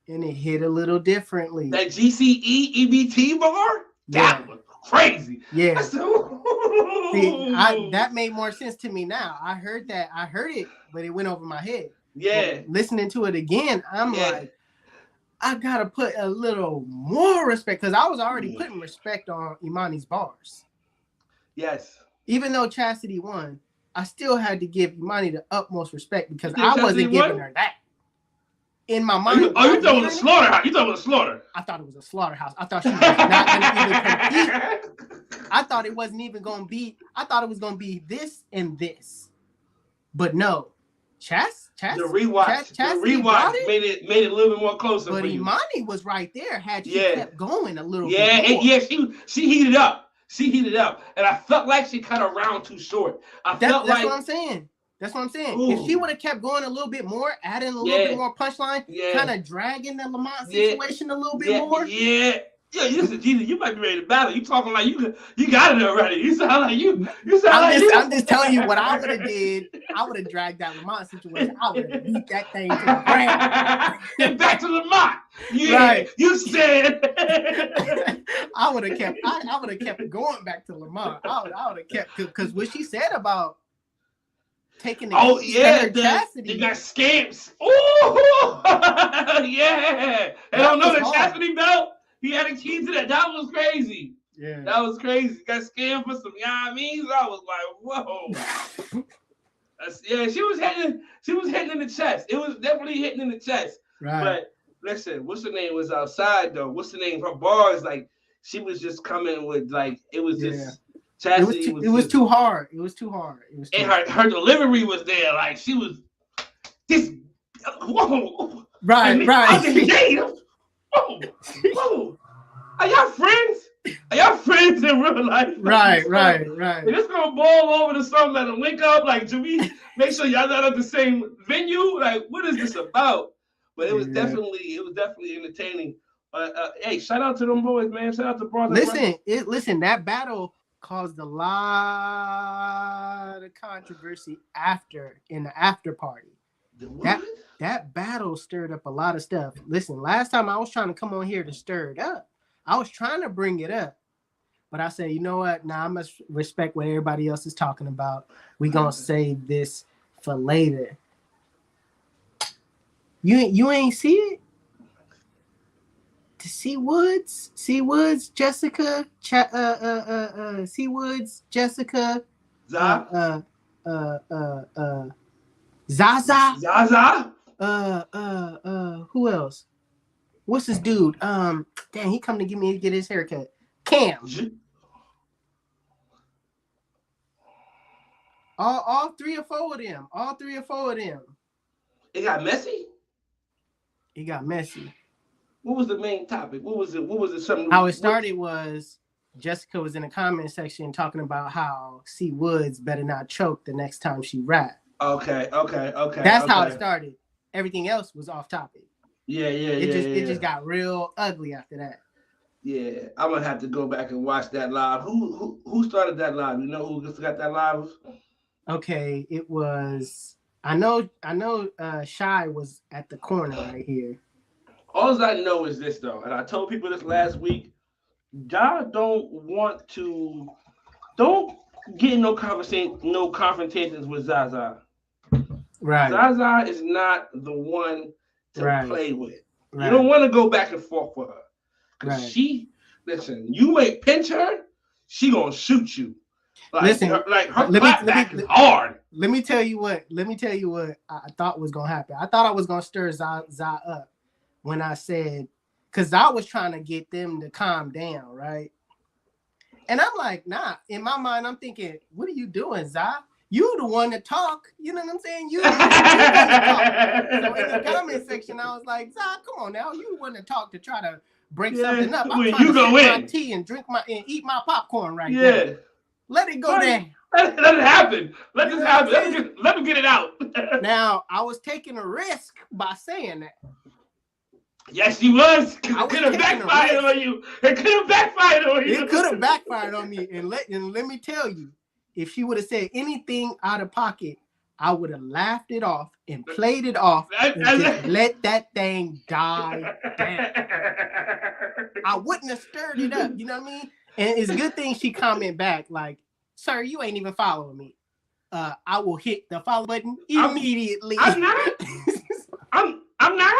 and it hit a little differently. That GCE EBT bar? That was crazy. Yeah. See, that made more sense to me now. I heard it, but it went over my head. Yeah. But listening to it again, I'm like, I gotta put a little more respect because I was already putting respect on Imani's bars. Yes. Even though Chastity won, I still had to give Imani the utmost respect because I wasn't giving her that. in my mind. You thought it was a slaughterhouse. You thought it was a slaughter. I thought it was a slaughterhouse. I thought she was not going to even compete. I thought it wasn't even going to be. I thought it was going to be this and this. But no. The rewatch made it a little bit more closer. But for you. Imani was right there. Had she kept going a little bit more. Yeah, she heated up. She heated up. And I felt like she cut her round too short. That's what I'm saying. That's what I'm saying. Ooh. If she would have kept going a little bit more, adding a little bit more punchline, kind of dragging the Lamont situation a little bit more. Yeah, listen, Geezy, you might be ready to battle. You talking like you got it already. You sound like you. I'm just telling you what I would have did. I would have dragged that Lamont situation. I would have beat that thing to the ground. And back to Lamont. Yeah, right. You said. I would have kept. I would have kept going back to Lamont. I would have kept because what she said about taking the they got scamps. Oh yeah. I don't know the chastity belt. He had a key to that. That was crazy. Yeah. That was crazy. Got scammed for some, you know what I mean? So I was like, whoa. She was hitting in the chest. It was definitely hitting in the chest. Right. But listen, what's her name was outside though? What's the name? Her bars, like she was just coming with like it was just chastity. It was too hard. It was too hard. And her delivery was there. Like she was this whoa. Right. Whoa. Are y'all friends? Are y'all friends in real life? Right. It's gonna boil over to something that'll link up. Like, do we make sure y'all not at the same venue? Like, what is this about? But it was definitely entertaining. Hey, shout out to them boys, man. Shout out to brothers. Listen, that battle caused a lot of controversy in the after party. That battle stirred up a lot of stuff. Listen, last time I was trying to come on here to stir it up. I was trying to bring it up. But I said, you know what? Now I must respect what everybody else is talking about. We're going to save this for later. You ain't see it? C Woods, Jessica, C Woods, Jessica, Zaza. Who else? What's this dude? Dang, he come to get his haircut. Cam. All three or four of them. It got messy. What was the main topic? What was it? Something. How it started was Jessica was in the comment section talking about how C Woods better not choke the next time she rap. Okay. That's how it started. Everything else was off topic. It just got real ugly after that. Yeah, I'm gonna have to go back and watch that live. Who started that live? You know who got that live? Okay, it was. I know. Shy was at the corner right here. All I know is this though, and I told people this last week. Y'all don't get in no confrontations with Zaza. Right. Zaza is not the one to play with. Right. You don't want to go back and forth with her. Right. You ain't pinch her, she gonna shoot you. Like, her back is hard. Let me tell you what I thought was gonna happen. I thought I was gonna stir Za up when I said, because I was trying to get them to calm down, right? And I'm like, nah. In my mind, I'm thinking, what are you doing, Za? You the one to talk. You know what I'm saying? You the one to talk. So in the comment section, I was like, Za, come on now. You the one to talk to try to break something up. I'm trying to sip my tea and eat my popcorn right now. Let it go down. Let it happen. Let this happen. Let me get it out. Now, I was taking a risk by saying that. Yes, you was. It could have backfired on you. It could have backfired on me. And let me tell you, if she would have said anything out of pocket, I would have laughed it off and played it off and just let that thing die down. I wouldn't have stirred it up. You know what I mean? And it's a good thing she comment back like, "Sir, you ain't even following me. I will hit the follow button immediately." I'm not. I'm not.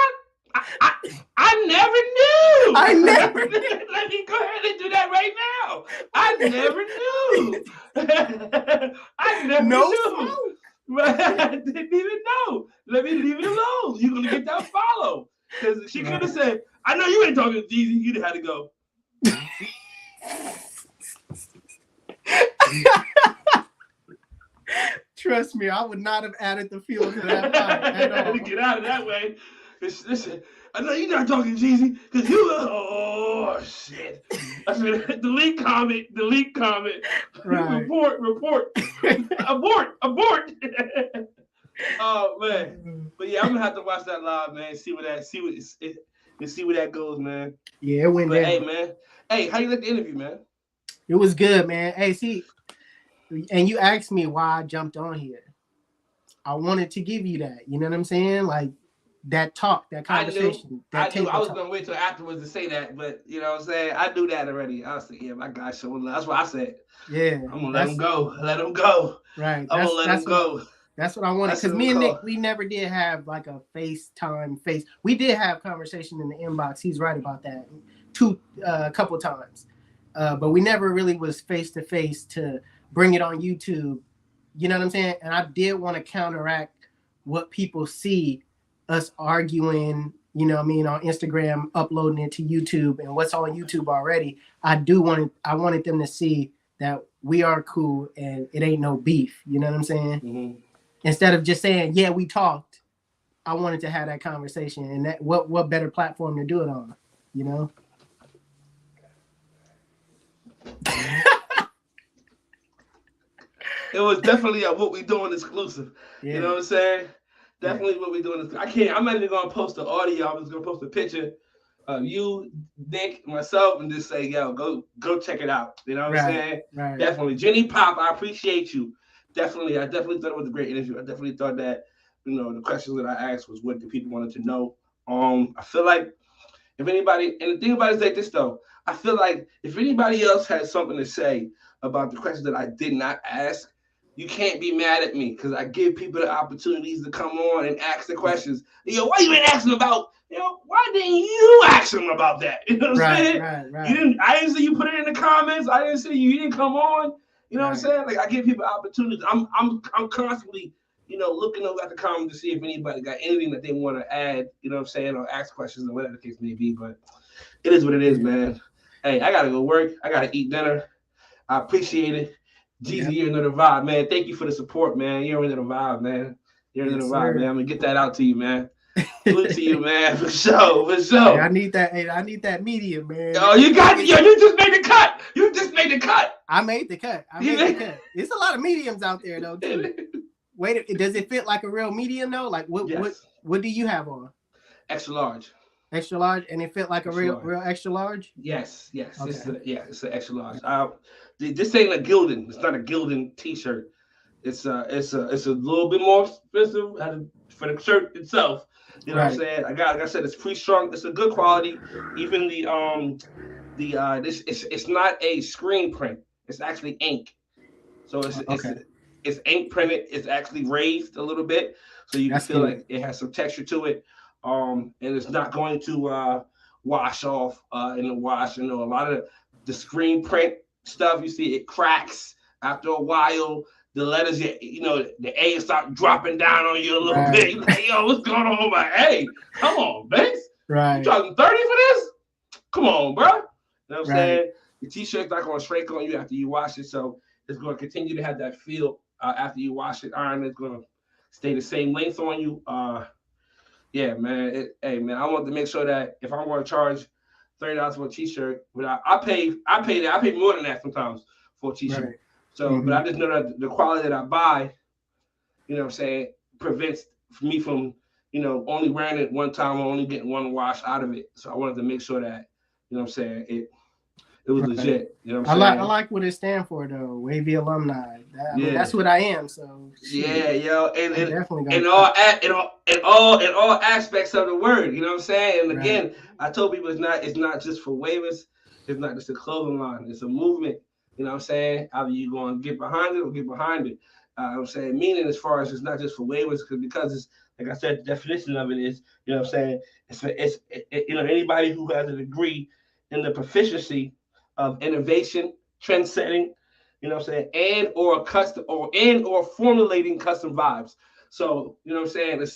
I never knew. Let me go ahead and do that right now. I never knew. I never knew. Right? I didn't even know. Let me leave it alone. You're gonna get that follow. Because she could have said, I know you ain't talking to Geezy, you'd have had to go. Trust me, I would not have added the fuel to that fire at all. To get out of that way. Listen, I know you're not talking Geezy because you. Oh shit! I said delete comment. Right. Report. abort. Oh man, but yeah, I'm gonna have to watch that live, man. See where that goes, man. Yeah, it went but down. Hey, man. Hey, how you like the interview, man? It was good, man. Hey, see, and you asked me why I jumped on here. I wanted to give you that. You know what I'm saying? Like that talk, that conversation. I was gonna wait till afterwards to say that, but you know what I'm saying? I knew that already. I was like, yeah, my guy's showing love. That's what I said. Yeah. I'm gonna let him go. Right. I'm gonna let him go. That's what I wanted. Because me and Nick, we never did have like a FaceTime face. We did have conversation in the inbox. He's right about that. A couple times. But we never really was face to face to bring it on YouTube. You know what I'm saying? And I did want to counteract what people see us arguing, you know what I mean, on Instagram, uploading it to YouTube and what's on YouTube already. I wanted them to see that we are cool and it ain't no beef. You know what I'm saying? Mm-hmm. Instead of just saying, yeah, we talked, I wanted to have that conversation. And that what better platform to do it on, you know? It was definitely a What We Doing exclusive. Yeah. You know what I'm saying? Definitely What We Doing. I'm not even going to post the audio. I'm just going to post a picture of you, Nick, myself, and just say, yo, go check it out. You know what I'm saying? Right. Definitely. Jenny Pop, I appreciate you. Definitely. I definitely thought it was a great interview. I definitely thought that, you know, the questions that I asked was what the people wanted to know. I feel like if anybody, and the thing about it is like this, though, I feel like if anybody else has something to say about the questions that I did not ask, you can't be mad at me because I give people the opportunities to come on and ask the questions. Yo, why you ain't asking about, why didn't you ask them about that? You know what I'm saying? Right. I didn't see you put it in the comments. I didn't see you didn't come on. You know what I'm saying? Like I give people opportunities. I'm constantly, looking over at the comments to see if anybody got anything that they want to add, you know what I'm saying, or ask questions or whatever the case may be. But it is what it is, man. Hey, I gotta go work. I gotta eat dinner. I appreciate it. Geezy, you're into the vibe, man. Thank you for the support, man. You're into the vibe, man. You're into the vibe, man. I'm gonna get that out to you, man. Salute to you, man. For sure. Hey, I need that medium, man. Oh, you got it. Yo, you just made the cut. I made the cut. There's a lot of mediums out there, though, too. Wait, does it fit like a real medium, though? Like, what do you have on? Extra large. Extra large, and it fit like a real extra large? Yes. Okay. It's an extra large. This ain't a Gildan. It's not a Gildan t-shirt. It's a little bit more expensive for the shirt itself. You know what I'm saying? Like I said, it's pre-strung. It's a good quality. Even it's not a screen print. It's actually ink. So it's ink printed. It's actually raised a little bit, so you can feel like it has some texture to it. And it's not going to wash off in the wash. A lot of the screen print stuff, you see it cracks after a while. The letters, the A start dropping down on you a little bit. You're like, yo, what's going on with my A? Come on, Banks. Right. You charging $30 for this? Come on, bro. You know what I'm saying? The t-shirt's not going to shrink on you after you wash it, so it's going to continue to have that feel after you wash it. Iron is going to stay the same length on you. Yeah, man. Hey, man, I want to make sure that if I'm going to charge $30 for a t-shirt, but I pay more than that sometimes for a t-shirt. Right. So, but I just know that the quality that I buy, you know what I'm saying, prevents me from, only wearing it one time or only getting one wash out of it. So I wanted to make sure that, you know what I'm saying, it was legit. You know what I'm saying? I like what it stands for, though. Wavy alumni. I mean, that's what I am. So yeah, yo, and in all aspects of the word. You know what I'm saying? And again, I told people it's not just for waivers. It's not just a clothing line. It's a movement. You know what I'm saying? Either you going to get behind it or get behind it. I'm saying meaning as far as it's not just for waivers because it's like I said, the definition of it is, you know what I'm saying? It's anybody who has a degree in the proficiency of innovation, trend setting, You know what I'm saying? And or formulating custom vibes. So, you know what I'm saying?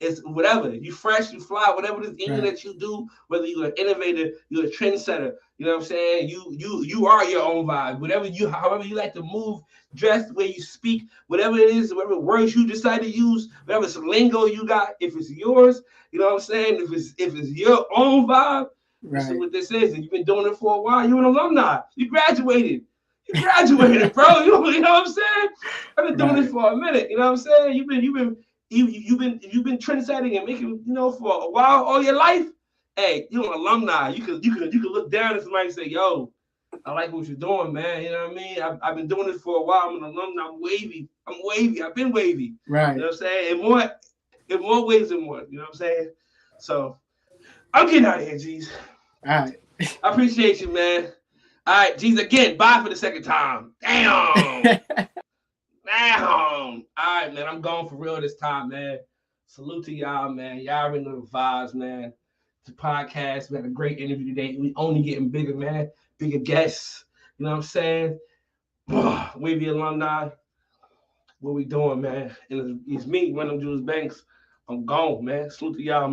It's whatever. You fresh, you fly, whatever it is in you that you do, whether you're an innovator, you're a trendsetter, you know what I'm saying? You are your own vibe. However you like to move, dress, the way you speak, whatever it is, whatever words you decide to use, whatever lingo you got, if it's yours, you know what I'm saying? If it's your own vibe, this is what this is. And you've been doing it for a while, you're an alumni. You graduated. You graduated, bro. You know what I'm saying? I've been doing this for a minute. You know what I'm saying? You've been trendsetting and making, for a while, all your life. Hey, you're an alumni. You can look down at somebody and say, "Yo, I like what you're doing, man." You know what I mean? I've been doing this for a while. I'm an alumni. I'm wavy. I've been wavy. Right. You know what I'm saying? In more ways than one. You know what I'm saying? So I'm getting out of here, G's. All right. I appreciate you, man. All right, G's, again, bye for the second time. Damn. Damn. All right, man, I'm going for real this time, man. Salute to y'all, man. Y'all already know the vibes, man. The podcast, we had a great interview today. We only getting bigger, man. Bigger guests. You know what I'm saying? Wavy alumni. What we doing, man? And it's me, one of them Jules Banks. I'm gone, man. Salute to y'all, man.